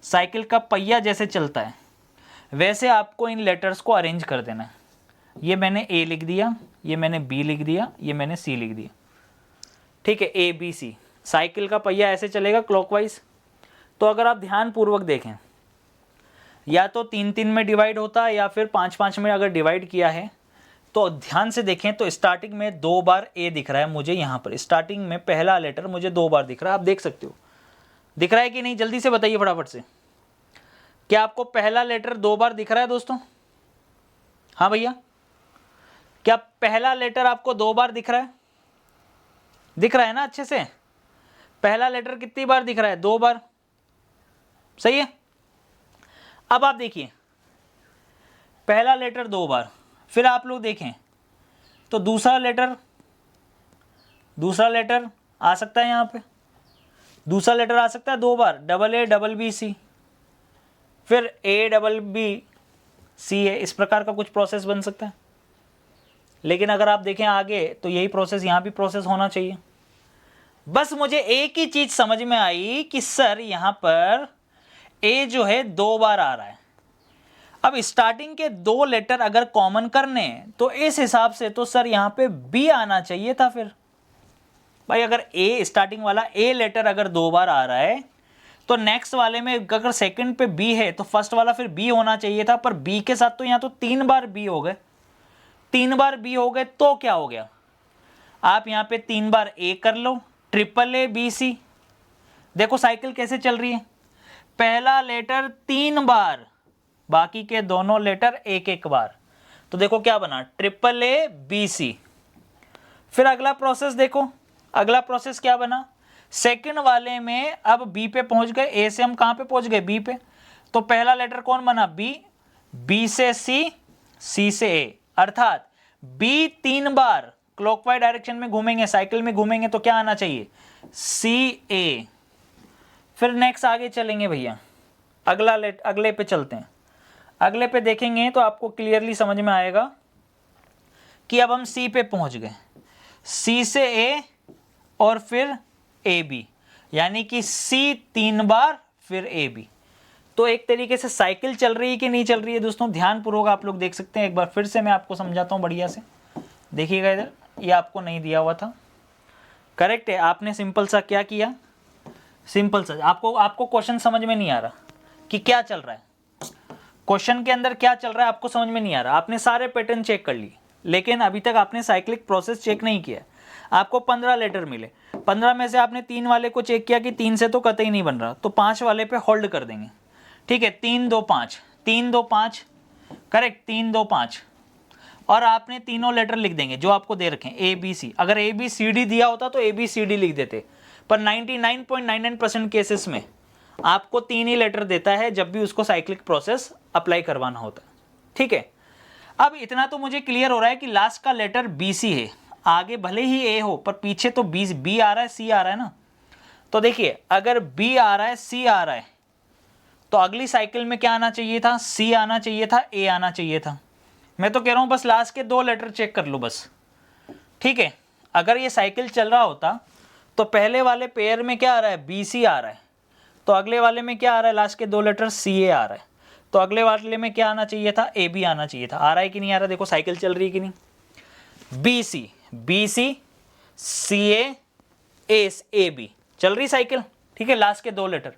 साइकिल का पहिया जैसे चलता है, वैसे आपको इन लेटर्स को अरेंज कर देना है। ये मैंने ए लिख दिया, ये मैंने बी लिख दिया, ये मैंने सी लिख दिया। ठीक है, ए बी सी, साइकिल का पहिया ऐसे चलेगा क्लॉकवाइज। तो अगर आप ध्यान पूर्वक देखें, या तो 3-3 में डिवाइड होता है या फिर 5-5 में अगर डिवाइड किया है, तो ध्यान से देखें तो स्टार्टिंग में 2 बार ए दिख रहा है मुझे। यहाँ पर स्टार्टिंग में पहला लेटर मुझे 2 बार दिख रहा है, आप देख सकते हो। दिख रहा है कि नहीं? जल्दी से बताइए फटाफट से, क्या आपको पहला लेटर 2 बार दिख रहा है दोस्तों? हाँ भैया, क्या पहला लेटर आपको 2 बार दिख रहा है? दिख रहा है ना अच्छे से? पहला लेटर कितनी बार दिख रहा है? 2 बार, सही है। अब आप देखिए, पहला लेटर 2 बार, फिर आप लोग देखें तो दूसरा लेटर आ सकता है। यहाँ पे दूसरा लेटर आ सकता है 2 बार, double A double B C, फिर ए डबल बी सी है। इस प्रकार का कुछ प्रोसेस बन सकता है। लेकिन अगर आप देखें आगे तो यही प्रोसेस यहाँ भी प्रोसेस होना चाहिए। बस मुझे एक ही चीज समझ में आई कि सर यहाँ पर ए जो है 2 बार आ रहा है। अब स्टार्टिंग के 2 लेटर अगर कॉमन करने तो इस हिसाब से तो सर यहाँ पे बी आना चाहिए था। फिर भाई अगर ए स्टार्टिंग वाला ए लेटर अगर 2 बार आ रहा है तो नेक्स्ट वाले में अगर सेकंड पे बी है तो फर्स्ट वाला फिर बी होना चाहिए था। पर बी के साथ तो यहाँ तो 3 बार बी हो गए। 3 बार बी हो गए तो क्या हो गया? आप यहाँ पे 3 बार ए कर लो, ट्रिपल ए बी सी। देखो साइकिल कैसे चल रही है, पहला लेटर 3 बार, बाकी के दोनों लेटर 1-1 बार। तो देखो क्या बना, ट्रिपल ए बी सी। फिर अगला प्रोसेस देखो, अगला प्रोसेस क्या बना, सेकंड वाले में अब बी पे पहुंच गए। ए से हम कहां पे पहुंच गए? बी पे। तो पहला लेटर कौन बना? बी। बी से सी, सी से ए, अर्थात बी 3 बार क्लॉकवाइज डायरेक्शन में घूमेंगे, साइकिल में घूमेंगे तो क्या आना चाहिए? सी ए। फिर नेक्स्ट आगे चलेंगे भैया, अगले पे चलते हैं। अगले पे देखेंगे तो आपको क्लियरली समझ में आएगा कि अब हम सी पे पहुंच गए। सी से ए और फिर ए बी, यानी कि सी 3 बार फिर ए बी। तो एक तरीके से साइकिल चल रही है कि नहीं चल रही है दोस्तों? ध्यानपूर्वक आप लोग देख सकते हैं। एक बार फिर से मैं आपको समझाता हूं बढ़िया से। देखिएगा इधर, ये आपको नहीं दिया हुआ था, करेक्ट है। आपने सिंपल सा क्या किया, सिंपल सा आपको क्वेश्चन समझ में नहीं आ रहा कि क्या चल रहा है, क्वेश्चन के अंदर क्या चल रहा है आपको समझ में नहीं आ रहा। आपने सारे पैटर्न चेक कर लिए, लेकिन अभी तक आपने साइक्लिक प्रोसेस चेक नहीं किया। आपको 15 लेटर मिले, 15 में से आपने 3 वाले को चेक किया कि 3 से तो कतई नहीं बन रहा, तो 5 वाले पे होल्ड कर देंगे। ठीक है, 3 2 5, 3 2 5, करेक्ट, 3 2 5। और आपने तीनों लेटर लिख देंगे जो आपको दे रखे हैं, ए बी सी। अगर ए बी सी डी दिया होता तो ए बी सी डी लिख देते, पर 99.99% केसेस में आपको 3 ही लेटर देता है जब भी उसको साइक्लिक प्रोसेस अप्लाई करवाना होता है। ठीक है, अब इतना तो मुझे क्लियर हो रहा है कि लास्ट का लेटर बी सी है। आगे भले ही ए हो पर पीछे तो बी आ रहा है, सी आ रहा है ना। तो देखिए अगर बी आ रहा है, सी आ रहा है, तो अगली साइकिल में क्या आना चाहिए था? सी आना चाहिए था, ए आना चाहिए था। मैं तो कह रहा हूं बस लास्ट के 2 लेटर चेक कर लो बस। ठीक है, अगर ये साइकिल चल रहा होता तो पहले वाले पेयर में क्या आ रहा है? बी सी आ रहा है, तो अगले वाले में क्या आ रहा है? लास्ट के 2 लेटर सी ए आ रहा है, तो अगले वाले में क्या आना चाहिए था? ए बी आना चाहिए था। आ रहा है कि नहीं आ रहा? देखो साइकिल चल रही है कि नहीं? B C C A B चल रही साइकिल। ठीक है, लास्ट के 2 लेटर।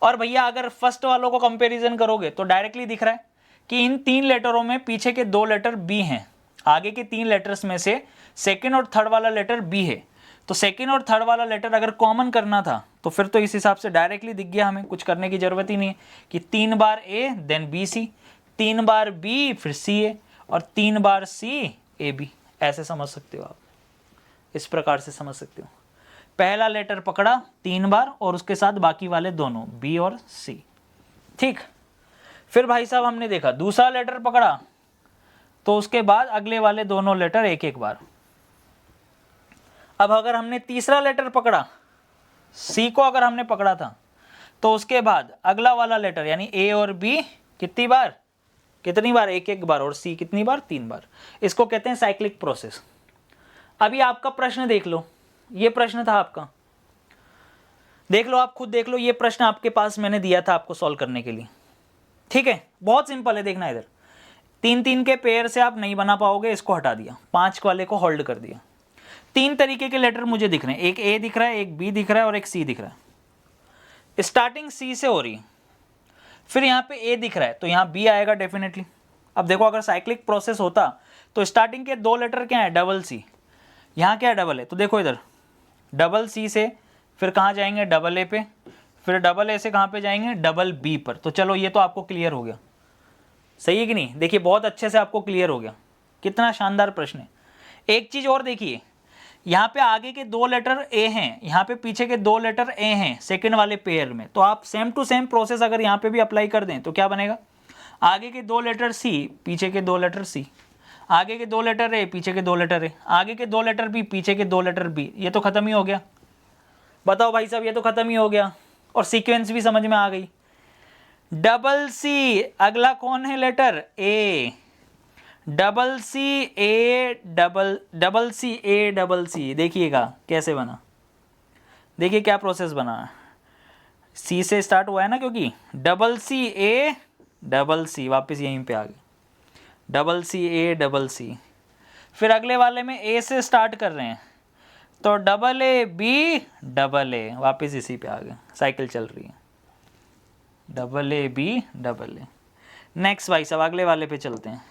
और भैया अगर फर्स्ट वालों को कंपैरिजन करोगे तो डायरेक्टली दिख रहा है कि इन 3 लेटरों में पीछे के 2 लेटर बी हैं, आगे के 3 लेटर्स में से सेकेंड और थर्ड वाला लेटर बी है, तो सेकेंड और थर्ड वाला लेटर अगर कॉमन करना था तो फिर तो इस हिसाब से डायरेक्टली दिख गया, हमें कुछ करने की जरूरत ही नहीं है कि 3 बार A then B C, 3 bar B फिर सी ए, और 3 बार सी ए बी, ऐसे समझ सकते हो आप, इस प्रकार से समझ सकते हो। पहला लेटर पकड़ा 3 बार और उसके साथ बाकी वाले दोनों बी और सी, ठीक। फिर भाई साहब हमने देखा दूसरा लेटर पकड़ा तो उसके बाद अगले वाले दोनों लेटर एक एक बार। अब अगर हमने तीसरा लेटर पकड़ा, सी को अगर हमने पकड़ा था, तो उसके बाद अगला वाला लेटर यानी ए और बी कितनी बार एक एक बार, और सी कितनी बार 3 बार। इसको कहते हैं साइक्लिक प्रोसेस। अभी आपका प्रश्न देख लो, ये प्रश्न था आपका, देख लो आप खुद देख लो, ये प्रश्न आपके पास मैंने दिया था आपको सॉल्व करने के लिए, ठीक है। बहुत सिंपल है, देखना इधर 3-3 के पेयर से आप नहीं बना पाओगे, इसको हटा दिया, 5 वाले को होल्ड कर दिया। 3 तरीके के लेटर मुझे दिख रहे हैं, एक ए दिख रहा है, एक बी दिख रहा है और एक सी दिख रहा है। स्टार्टिंग सी से हो रही है, फिर यहाँ पे ए दिख रहा है तो यहाँ बी आएगा डेफिनेटली। अब देखो अगर साइक्लिक प्रोसेस होता तो स्टार्टिंग के 2 लेटर क्या है, डबल सी, यहाँ क्या है डबल है, तो देखो इधर डबल सी से फिर कहाँ जाएंगे, डबल ए पे, फिर डबल ए से कहाँ पे जाएंगे, डबल बी पर। तो चलो ये तो आपको क्लियर हो गया, सही है कि नहीं। देखिए बहुत अच्छे से आपको क्लियर हो गया, कितना शानदार प्रश्न है। एक चीज़ और देखिए, यहाँ पे आगे के 2 लेटर ए हैं, यहाँ पे पीछे के 2 लेटर ए हैं सेकंड वाले पेयर में, तो आप सेम टू सेम प्रोसेस अगर यहाँ पे भी अप्लाई कर दें तो क्या बनेगा, आगे के 2 लेटर सी पीछे के 2 लेटर सी, आगे के 2 लेटर ए पीछे के 2 लेटर ए, आगे के 2 लेटर बी पीछे के 2 लेटर बी। ये तो खत्म ही हो गया, बताओ भाई साहब, ये तो खत्म ही हो गया, और सीक्वेंस भी समझ में आ गई। डबल सी, अगला कौन है letter, A, double C A double C A double C, देखिएगा कैसे बना, देखिए क्या प्रोसेस बना, सी से स्टार्ट हुआ है ना, क्योंकि डबल सी ए डबल सी, वापस यहीं पे आ गए, डबल सी ए डबल सी। फिर अगले वाले में ए से स्टार्ट कर रहे हैं तो double A B double A, वापस इसी पे आ गए, साइकिल चल रही है, double A B double A. Next भाई साहब अगले वाले पे चलते हैं।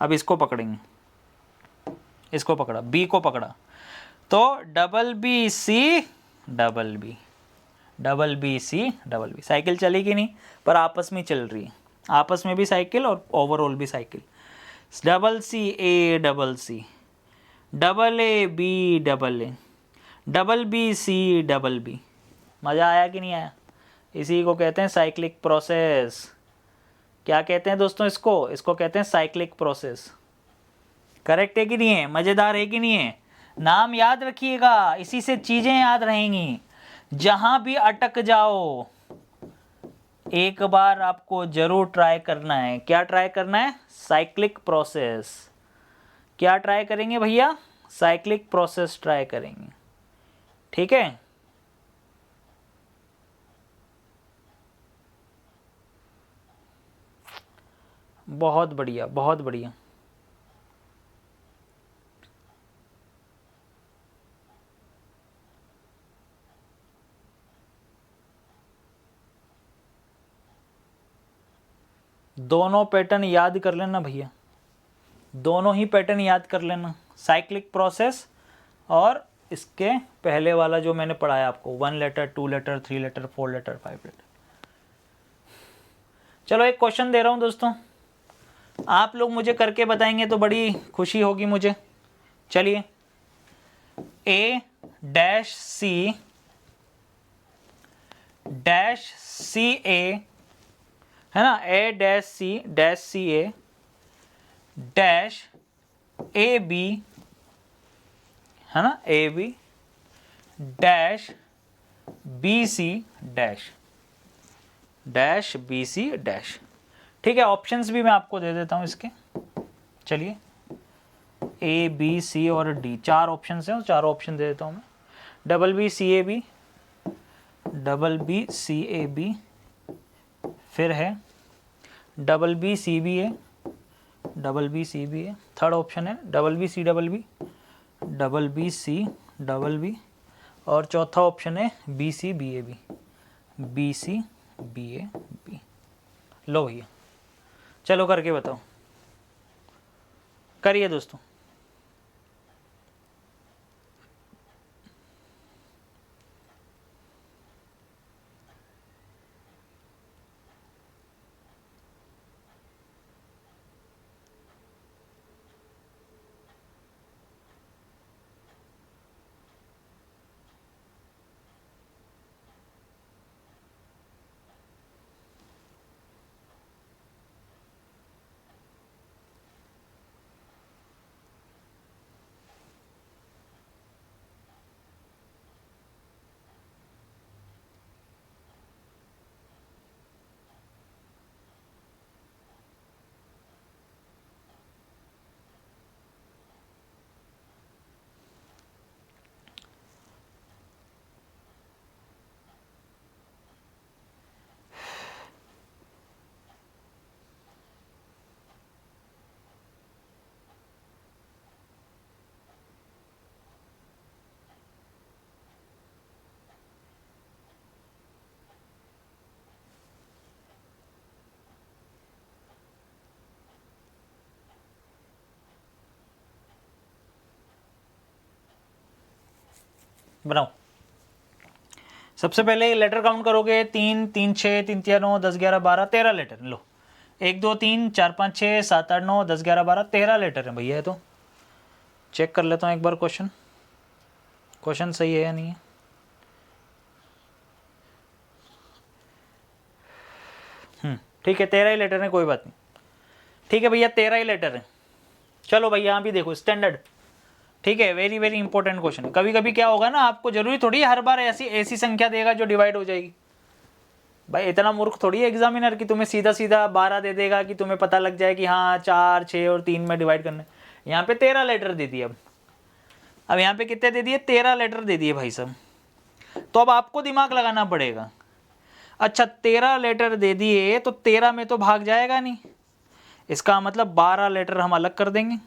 अब इसको पकड़ेंगे, इसको पकड़ा, बी को पकड़ा तो double B C double B, double B C double B. Cycle चली कि नहीं, पर आपस में चल रही है, आपस में भी साइकिल और ओवरऑल भी cycle. Double C A double C, double A B double A, double B C double B. मज़ा आया कि नहीं आया, इसी को कहते हैं साइक्लिक प्रोसेस। क्या कहते हैं दोस्तों इसको, इसको कहते हैं साइक्लिक प्रोसेस। करेक्ट है कि नहीं है, मज़ेदार है कि नहीं है। नाम याद रखिएगा, इसी से चीज़ें याद रहेंगी। जहां भी अटक जाओ एक बार आपको जरूर ट्राई करना है, क्या ट्राई करना है, साइक्लिक प्रोसेस। क्या ट्राई करेंगे भैया, साइक्लिक प्रोसेस ट्राई करेंगे, ठीक है। बहुत बढ़िया, बहुत बढ़िया। दोनों पैटर्न याद कर लेना भैया, दोनों ही पैटर्न याद कर लेना, साइक्लिक प्रोसेस और इसके पहले वाला जो मैंने पढ़ाया आपको, 1 letter 2 letter 3 letter 4 letter 5 letter. चलो एक क्वेश्चन दे रहा हूं दोस्तों, आप लोग मुझे करके बताएंगे तो बड़ी खुशी होगी मुझे। चलिए, ए डैश सी ए है ना, A dash C A dash A B है ना, A B dash B C dash B C dash. ठीक है, ऑप्शंस भी मैं आपको दे देता हूं इसके। चलिए, ए बी सी और डी, 4 ऑप्शन हैं, 4 ऑप्शन दे देता हूं मैं। Double B C A B, double B C A B, फिर है double B C B A, double B C B A, third option है double B C double B, double B C double B, और चौथा option है B C B A B, B C B A B. लो भैया, चलो करके बताओ, करिए दोस्तों। बनाओ। सबसे पहले लेटर काउंट करोगे, 3 3 6 3 3 9 10 11 12 13 लेटर। लो 1 2 3 4 5 6 7 8 9 10 11 12 13 लेटर है भैया। है तो चेक कर लेता हूँ एक बार क्वेश्चन सही है या नहीं है। ठीक है 13 ही लेटर है, कोई बात नहीं। ठीक है भैया 13 ही लेटर है। चलो भैया यहाँ भी देखो स्टैंडर्ड। ठीक है, वेरी वेरी इंपॉर्टेंट क्वेश्चन। कभी कभी क्या होगा ना, आपको जरूरी थोड़ी हर बार ऐसी संख्या देगा जो डिवाइड हो जाएगी। भाई इतना मूर्ख थोड़ी है एग्जामिनर कि तुम्हें सीधा सीधा 12 दे देगा कि तुम्हें पता लग जाए कि हाँ 4 6 और 3 में डिवाइड करना है। यहाँ पे 13 लेटर दे दिए। अब यहाँ पे कितने दे दिए, 13 लेटर दे दिए भाई साहब। तो अब आपको दिमाग लगाना पड़ेगा। अच्छा 13 लेटर दे दिए तो 13 में तो भाग जाएगा नहीं, इसका मतलब 12 लेटर हम अलग कर देंगे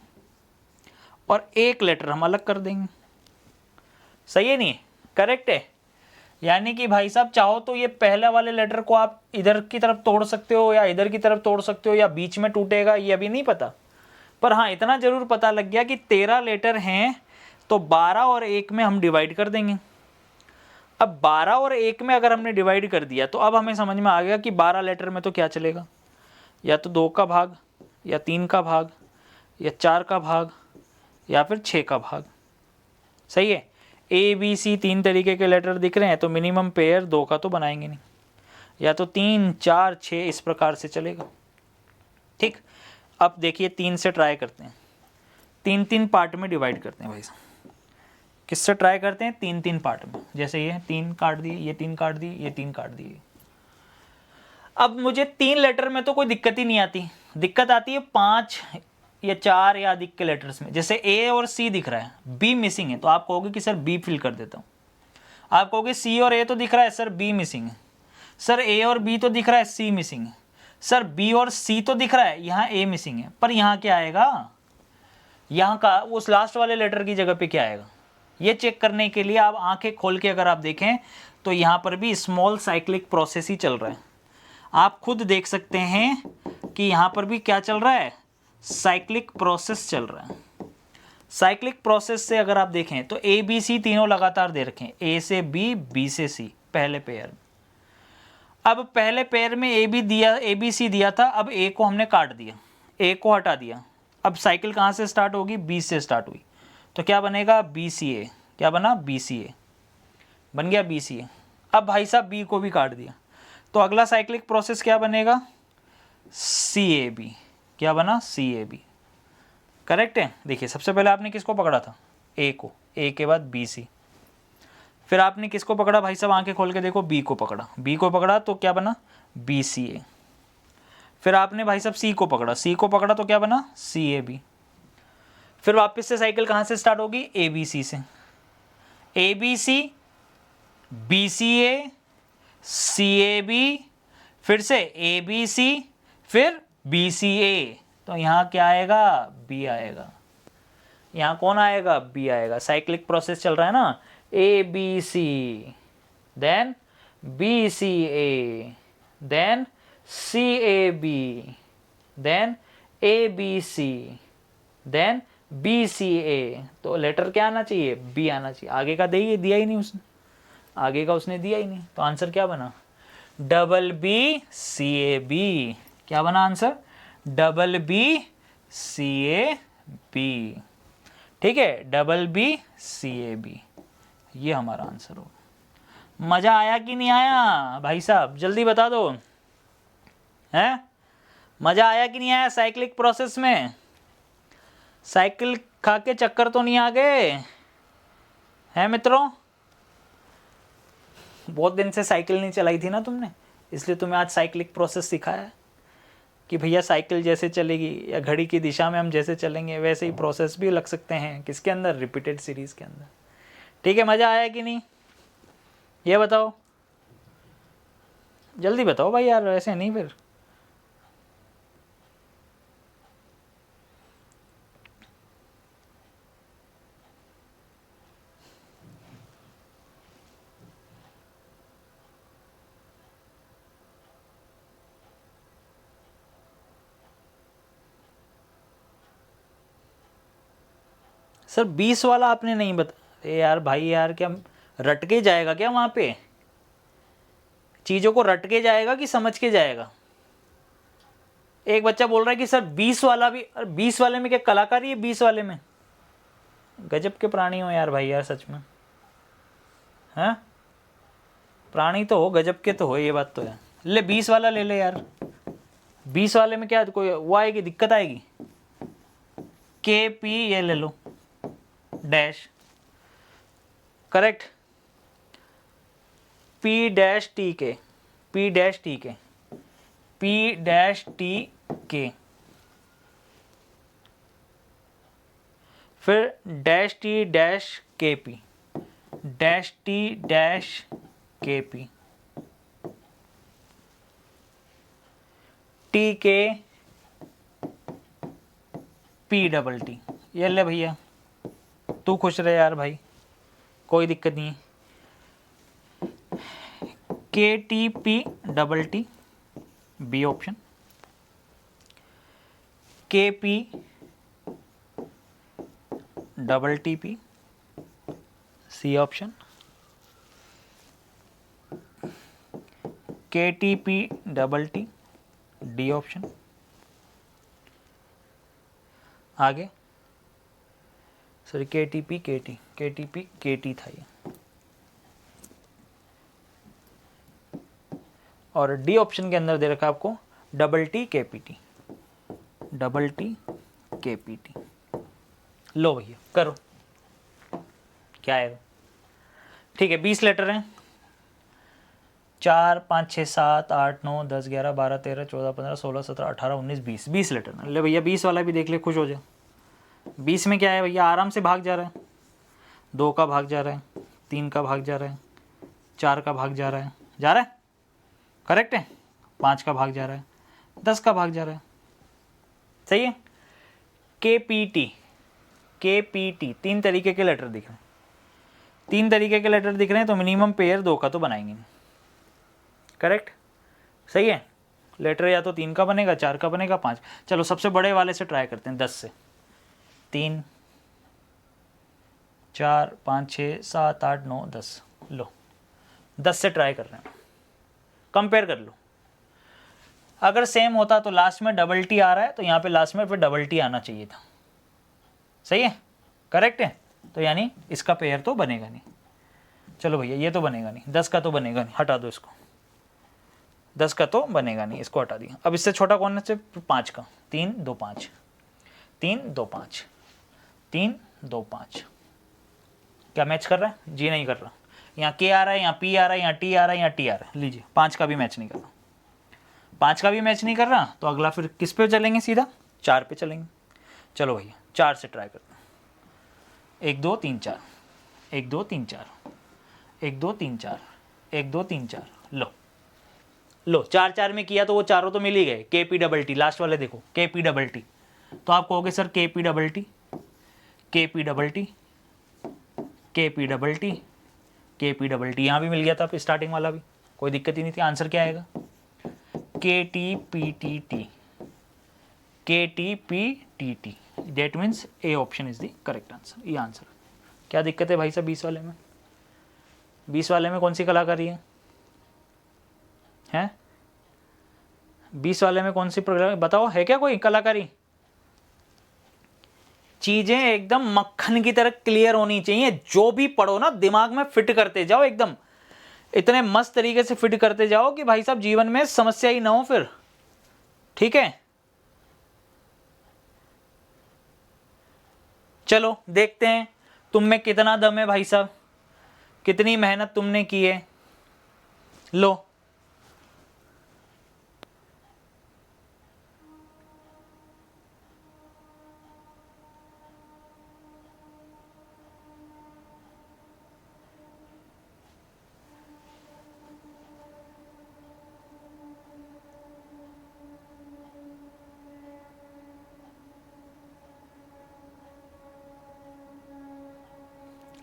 और 1 लेटर हम अलग कर देंगे। सही है नहीं, करेक्ट है। यानी कि भाई साहब चाहो तो ये पहले वाले लेटर को आप इधर की तरफ तोड़ सकते हो या इधर की तरफ तोड़ सकते हो या बीच में टूटेगा, ये अभी नहीं पता। पर हाँ इतना जरूर पता लग गया कि 13 लेटर हैं तो 12 और 1 में हम डिवाइड कर देंगे। अब 12 और 1 में अगर हमने डिवाइड कर दिया तो अब हमें समझ में आ गया कि 12 लेटर में तो क्या चलेगा, या तो 2 का भाग या 3 का भाग या 4 का भाग या फिर 6 का भाग। सही है। ए बी सी 3 तरीके के लेटर दिख रहे हैं तो मिनिमम पेयर 2 का तो बनाएंगे नहीं, या तो 3 4 6 इस प्रकार से चलेगा। ठीक, अब देखिए 3 से ट्राई करते हैं, 3 3 पार्ट में डिवाइड करते हैं भाई साहब। किससे ट्राई करते हैं, 3 3 पार्ट में। जैसे ये 3 काट दिए, ये 3 काट दिए, ये 3 काट दिए। अब मुझे 3 लेटर में तो कोई दिक्कत ही नहीं आती, दिक्कत आती है 5 या 4 या अधिक के लेटर्स में। जैसे ए और सी दिख रहा है, बी मिसिंग है, तो आप कहोगे कि सर बी फिल कर देता हूँ। आप कहोगे सी और ए तो दिख रहा है, सर बी मिसिंग है। सर ए और बी तो दिख रहा है, सी मिसिंग है। सर बी और सी तो दिख रहा है, यहाँ ए मिसिंग है। पर यहाँ क्या आएगा, यहाँ का उस लास्ट वाले लेटर की जगह पे क्या आएगा, ये चेक करने के लिए आप आंखें खोल के अगर आप देखें तो यहाँ पर भी स्मॉल साइक्लिक प्रोसेस ही चल रहा है। आप खुद देख सकते हैं कि यहाँ पर भी क्या चल रहा है, साइक्लिक प्रोसेस चल रहा है। साइक्लिक प्रोसेस से अगर आप देखें तो ए बी सी तीनों लगातार दे रखे हैं, ए से बी, बी से सी पहले पेयर में। अब पहले पेयर में ए बी दिया, ए बी सी दिया था, अब ए को हमने काट दिया, ए को हटा दिया। अब साइकिल कहाँ से स्टार्ट होगी, बी से स्टार्ट हुई, तो क्या बनेगा बी सी ए। क्या बना, बी सी ए बन गया, बी सी ए। अब भाई साहब बी को भी काट दिया, तो अगला साइक्लिक प्रोसेस क्या बनेगा, सी ए बी। क्या बना, सी ए बी। करेक्ट है। देखिए सबसे पहले आपने किसको पकड़ा था, ए को, ए के बाद बी सी। फिर आपने किसको पकड़ा भाई साहब, आंखें खोल के देखो, बी को पकड़ा, बी को पकड़ा तो क्या बना, बी सी ए। फिर आपने भाई साहब सी को पकड़ा, सी को पकड़ा तो क्या बना, सी ए बी। फिर वापस से साइकिल कहाँ से स्टार्ट होगी, ए बी सी से, A B C, B C A, C A B, फिर से ए बी सी, फिर बी सी ए। तो यहाँ क्या आएगा, बी आएगा। यहाँ कौन आएगा, बी आएगा। साइक्लिक प्रोसेस चल रहा है ना, A B C, then B C A, then C A B, then A B C, then B C A. तो लेटर क्या आना चाहिए? बी आना चाहिए। आगे का दिया ही नहीं उसने, आगे का उसने दिया ही नहीं, तो आंसर क्या बना? Double B C A B. क्या बना answer? Double B C A B. ठीक है, double B C A B, ये हमारा आंसर हो। मजा आया कि नहीं आया भाई साहब? जल्दी बता दो, हैं? मजा आया कि नहीं आया साइक्लिक प्रोसेस में? साइकिल खा के चक्कर तो नहीं आ गए हैं मित्रों? बहुत दिन से साइकिल नहीं चलाई थी ना तुमने, इसलिए तुम्हें आज साइक्लिक प्रोसेस सिखाया है कि भैया साइकिल जैसे चलेगी या घड़ी की दिशा में हम जैसे चलेंगे वैसे ही प्रोसेस भी लग सकते हैं किसके अंदर? रिपीटेड सीरीज के अंदर। ठीक है, मज़ा आया कि नहीं ये बताओ, जल्दी बताओ भाई यार, ऐसे नहीं फिर। सर 20 वाला आपने नहीं बता। अरे यार भाई यार, क्या रट के जाएगा क्या वहाँ पे? चीज़ों को रट के जाएगा कि समझ के जाएगा? एक बच्चा बोल रहा है कि सर 20 वाला भी, 20 वाले में क्या कलाकारी है? 20 वाले में गजब के प्राणी हो यार भाई यार, सच में। हैं? प्राणी तो हो, गजब के तो हो, ये बात तो है। ले 20 वाला ले ले यार। 20 वाले में क्या कोई वो आएगी, दिक्कत आएगी? के पी ये ले लो dash, correct. P dash T K, P dash T K, P dash T K, फिर dash T dash K P, dash T dash K P, T K P double T. ये ले भैया, तू खुश रहे यार भाई, कोई दिक्कत नहीं है। K T P double T B option, K P double T P C option, K T P double T D option. आगे sorry, K T P K T, K T P K T था ये, और D option के अंदर दे रखा आपको double T K P T, double T K P T. लो भैया करो, क्या आएगा? ठीक है, 20 लेटर हैं, 4 5 6 7 8 9 10 11 12 13 14 15 16 17 18 19 20, 20 लेटर। ले भैया 20 वाला भी देख ले, खुश हो जा। 20 में क्या है भैया? आराम से भाग जा रहा है, 2 का भाग जा रहा है, 3 का भाग जा रहा है, 4 का भाग जा रहा है, जा रहा है, करेक्ट है। 5 का भाग जा रहा है, 10 का भाग जा रहा है, सही है। के P T, K P T, 3 तरीके के लेटर दिख रहे हैं, 3 तरीके के लेटर दिख रहे हैं, तो मिनिमम पेयर 2 का तो बनाएंगे, करेक्ट, सही है। लेटर या तो 3 का बनेगा, 4 का बनेगा, 5। चलो सबसे बड़े वाले से ट्राई करते हैं, 10 से। 3 4 5 6 7 8 9 10, लो 10 से ट्राई कर रहे हैं, कंपेयर कर लो। अगर सेम होता तो लास्ट में डबल टी आ रहा है, तो यहाँ पे लास्ट में फिर डबल टी आना चाहिए था, सही है, करेक्ट है। तो यानी इसका पेयर तो बनेगा नहीं। चलो भैया ये तो बनेगा नहीं, 10 का तो बनेगा नहीं, हटा दो इसको, 10 का तो बनेगा नहीं, इसको हटा दिया। अब इससे छोटा कौन है? 5 का, 3 2 5, 3 2 5, 3 2 5। क्या मैच कर रहा है? जी नहीं कर रहा। यहाँ के आ रहा है, यहाँ पी आ रहा है, यहाँ टी आ रहा है, यहाँ टी आ रहा है। लीजिए 5 का भी मैच नहीं कर रहा, 5 का भी मैच नहीं कर रहा, तो अगला फिर किस पे चलेंगे? सीधा 4 पे चलेंगे। चलो भैया 4 से ट्राई करते हैं। 1 2 3 4, 1 2 3 4, 1 2 3 4, 1 2 3 4। लो 4 4 में किया तो वो चारों तो मिल ही गए। के पी डबल टी, लास्ट वाले देखो, के पी डबल टी, तो आप कहोगे सर के P double T, K P double T, K P double T, K P double T, यहाँ भी मिल गया था स्टार्टिंग वाला भी, कोई दिक्कत ही नहीं थी। आंसर क्या आएगा? के T P T T, KTPTT, date means A option is the correct answer. ये आंसर। क्या दिक्कत है भाई साहब 20 वाले में? 20 वाले में कौन सी कलाकारी है? हैं 20 वाले में कौन सी प्रोग्राम बताओ, है क्या कोई कलाकारी? चीजें एकदम मक्खन की तरह क्लियर होनी चाहिए, जो भी पढ़ो ना दिमाग में फिट करते जाओ, एकदम इतने मस्त तरीके से फिट करते जाओ कि भाई साहब जीवन में समस्या ही ना हो फिर। ठीक है, चलो देखते हैं तुम में कितना दम है भाई साहब, कितनी मेहनत तुमने की है। लो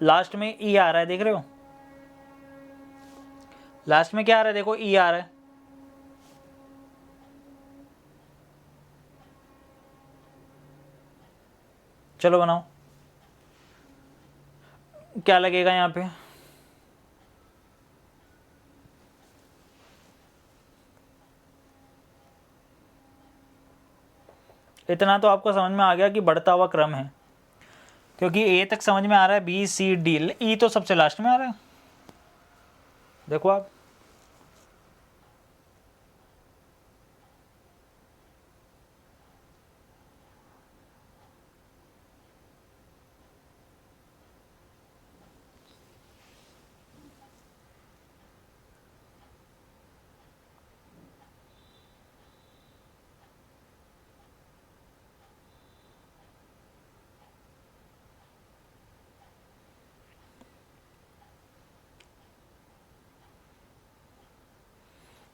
लास्ट में ई आ रहा है, देख रहे हो? लास्ट में क्या आ रहा है? देखो ई आ रहा है। चलो बनाओ, क्या लगेगा यहाँ पे? इतना तो आपको समझ में आ गया कि बढ़ता हुआ क्रम है, क्योंकि ए तक समझ में आ रहा है, बी सी डी, ई तो सबसे लास्ट में आ रहा है। देखो आप,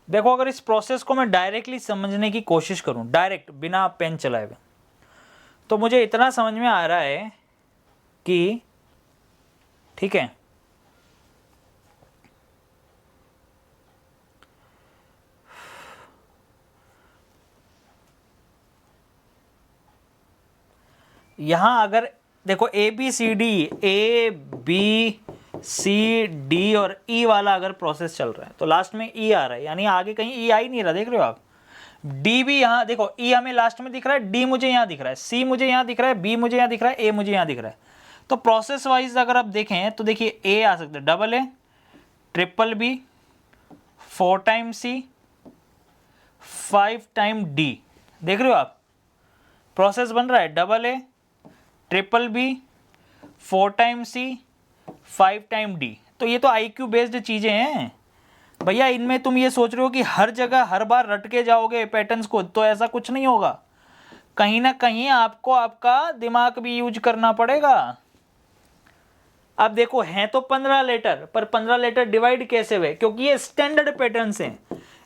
देखो अगर इस प्रोसेस को मैं डायरेक्टली समझने की कोशिश करूं, डायरेक्ट बिना पेन चलाए हुए, तो मुझे इतना समझ में आ रहा है कि ठीक है, यहां अगर देखो ए बी सी डी और ई वाला अगर प्रोसेस चल रहा है तो लास्ट में ई आ रहा है, यानी आगे कहीं ई आ ही नहीं रहा। देख रहे हो आप? डी भी यहां देखो, ई हमें लास्ट में दिख रहा है, डी मुझे यहां दिख रहा है, सी मुझे यहां दिख रहा है, बी मुझे यहां दिख रहा है, ए मुझे यहां दिख रहा है। तो प्रोसेस वाइज अगर आप देखें तो देखिए ए आ सकता है double A, triple B, 4 time C, 5 time D. देख रहे हो आप? प्रोसेस बन रहा है double A, triple B, 4 time C, 5 time D. तो ये तो IQ बेस्ड चीजें हैं भैया, इनमें तुम ये सोच रहे हो कि हर जगह हर बार रट के जाओगे पैटर्न्स को, तो ऐसा कुछ नहीं होगा। कहीं ना कहीं आपको आपका दिमाग भी यूज करना पड़ेगा। अब देखो हैं तो 15 लेटर, पर 15 लेटर डिवाइड कैसे हुए? क्योंकि ये स्टैंडर्ड पैटर्न्स हैं।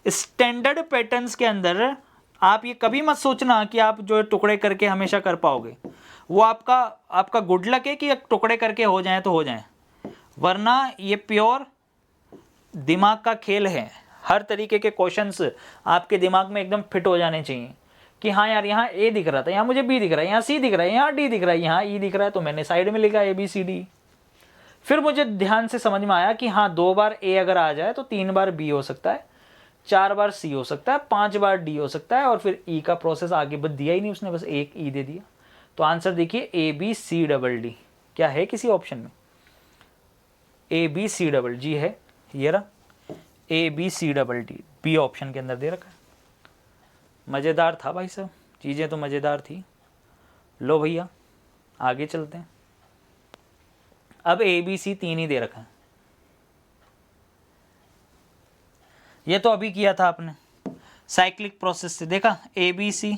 स्टैंडर्ड पैटर्न्स के अंदर आप ये कभी मत सोचना कि आप जो टुकड़े करके हमेशा कर पाओगे। वो आपका गुड लक है कि टुकड़े करके हो जाएं तो हो जाएं, वरना ये प्योर दिमाग का खेल है। हर तरीके के क्वेश्चंस आपके दिमाग में एकदम फिट हो जाने चाहिए कि हाँ यार यहाँ ए दिख रहा था, यहाँ मुझे बी दिख रहा है, यहाँ सी दिख रहा है, यहाँ डी दिख रहा है, यहाँ ई दिख रहा है, तो मैंने साइड में लिखा ABCD। फिर मुझे ध्यान से समझ में आया कि हाँ 2 बार ए अगर आ जाए तो 3 बार बी हो सकता है, 4 बार सी हो सकता है, 5 बार डी हो सकता है, और फिर ई का प्रोसेस आगे बस दिया ही नहीं उसने, बस एक ई दे दिया। तो आंसर देखिए ABCD। क्या है किसी ऑप्शन में? ABCD है, ये रहा ABCD, बी ऑप्शन के अंदर दे रखा है। मज़ेदार था भाई साहब, चीज़ें तो मज़ेदार थी। लो भैया आगे चलते हैं। अब ABC 3 ही दे रखा है, ये तो अभी किया था आपने साइक्लिक प्रोसेस से, देखा ABC,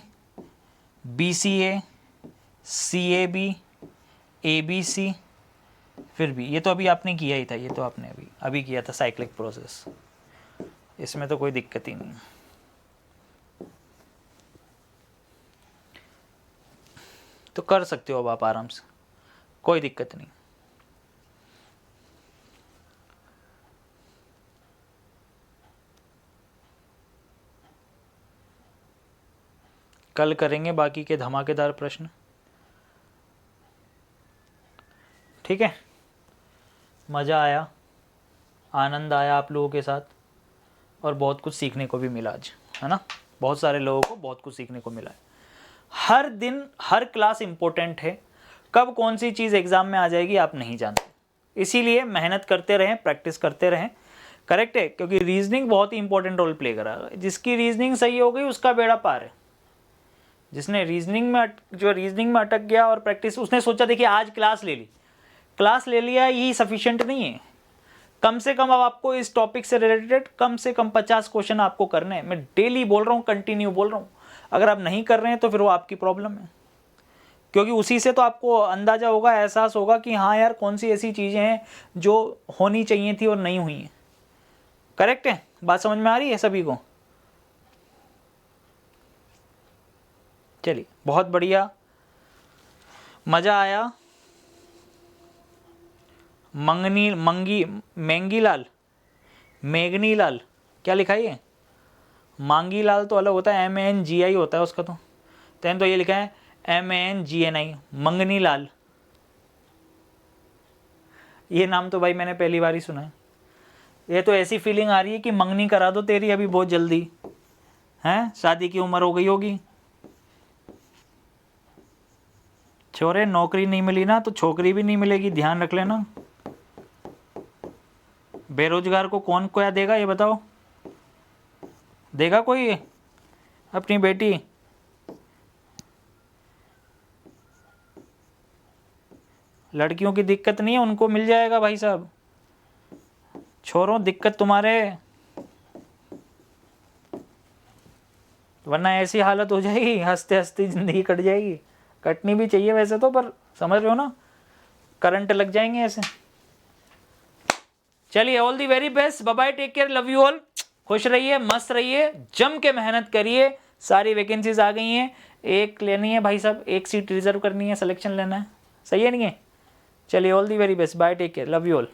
BCA, CAB, ABC, फिर भी ये तो अभी आपने किया ही था, ये तो आपने अभी किया था साइक्लिक प्रोसेस, इसमें तो कोई दिक्कत ही नहीं। तो कर सकते हो अब आप आराम से, कोई दिक्कत नहीं। कल करेंगे बाकी के धमाकेदार प्रश्न, ठीक है। मज़ा आया, आनंद आया आप लोगों के साथ, और बहुत कुछ सीखने को भी मिला आज, है ना। बहुत सारे लोगों को बहुत कुछ सीखने को मिला है। हर दिन हर क्लास इम्पोर्टेंट है, कब कौन सी चीज़ एग्ज़ाम में आ जाएगी आप नहीं जानते, इसीलिए मेहनत करते रहें, प्रैक्टिस करते रहें, करेक्ट है। क्योंकि रीजनिंग बहुत ही इंपॉर्टेंट रोल प्ले करा, जिसकी रीजनिंग सही हो गई उसका बेड़ा पार है। जिसने रीजनिंग में अटक गया और प्रैक्टिस, उसने सोचा देखिए आज क्लास ले लिया, यही सफिशिएंट नहीं है। कम से कम अब आपको इस टॉपिक से रिलेटेड कम से कम 50 क्वेश्चन आपको करने हैं। मैं डेली बोल रहा हूँ, कंटिन्यू बोल रहा हूँ। अगर आप नहीं कर रहे हैं तो फिर वो आपकी प्रॉब्लम है, क्योंकि उसी से तो आपको अंदाज़ा होगा, एहसास होगा कि हाँ यार कौन सी ऐसी चीज़ें हैं जो होनी चाहिए थी और नहीं हुई हैं। करेक्ट है, बात समझ में आ रही है सभी को? चलिए बहुत बढ़िया, मज़ा आया। मेघनी लाल क्या लिखा है ये? मांगी लाल तो अलग होता है, MANGI होता है उसका, तो ये लिखा है MANGNI, मंगनी लाल। ये नाम तो भाई मैंने पहली बार ही सुना है। ये तो ऐसी फीलिंग आ रही है कि मंगनी करा दो तेरी अभी बहुत जल्दी, हैं? शादी की उम्र हो गई होगी। छोरे नौकरी नहीं मिली ना तो छोकरी भी नहीं मिलेगी, ध्यान रख लेना। बेरोजगार को कौन क्या देगा ये बताओ? देगा कोई अपनी बेटी? लड़कियों की दिक्कत नहीं है, उनको मिल जाएगा भाई साहब। छोरों दिक्कत तुम्हारे, वरना ऐसी हालत हो जाएगी, हंसते हंसते जिंदगी कट जाएगी। कटनी भी चाहिए वैसे तो, पर समझ रहे हो ना, करंट लग जाएंगे ऐसे। चलिए all the very best, bye bye, take care, love you all. खुश रहिए, मस्त रहिए, जम के मेहनत करिए। सारी वैकेंसीज आ गई हैं, एक लेनी है भाई साहब, एक सीट रिजर्व करनी है, सिलेक्शन लेना है, सही है नहीं है? चलिए all the very best, bye, take care, love you all.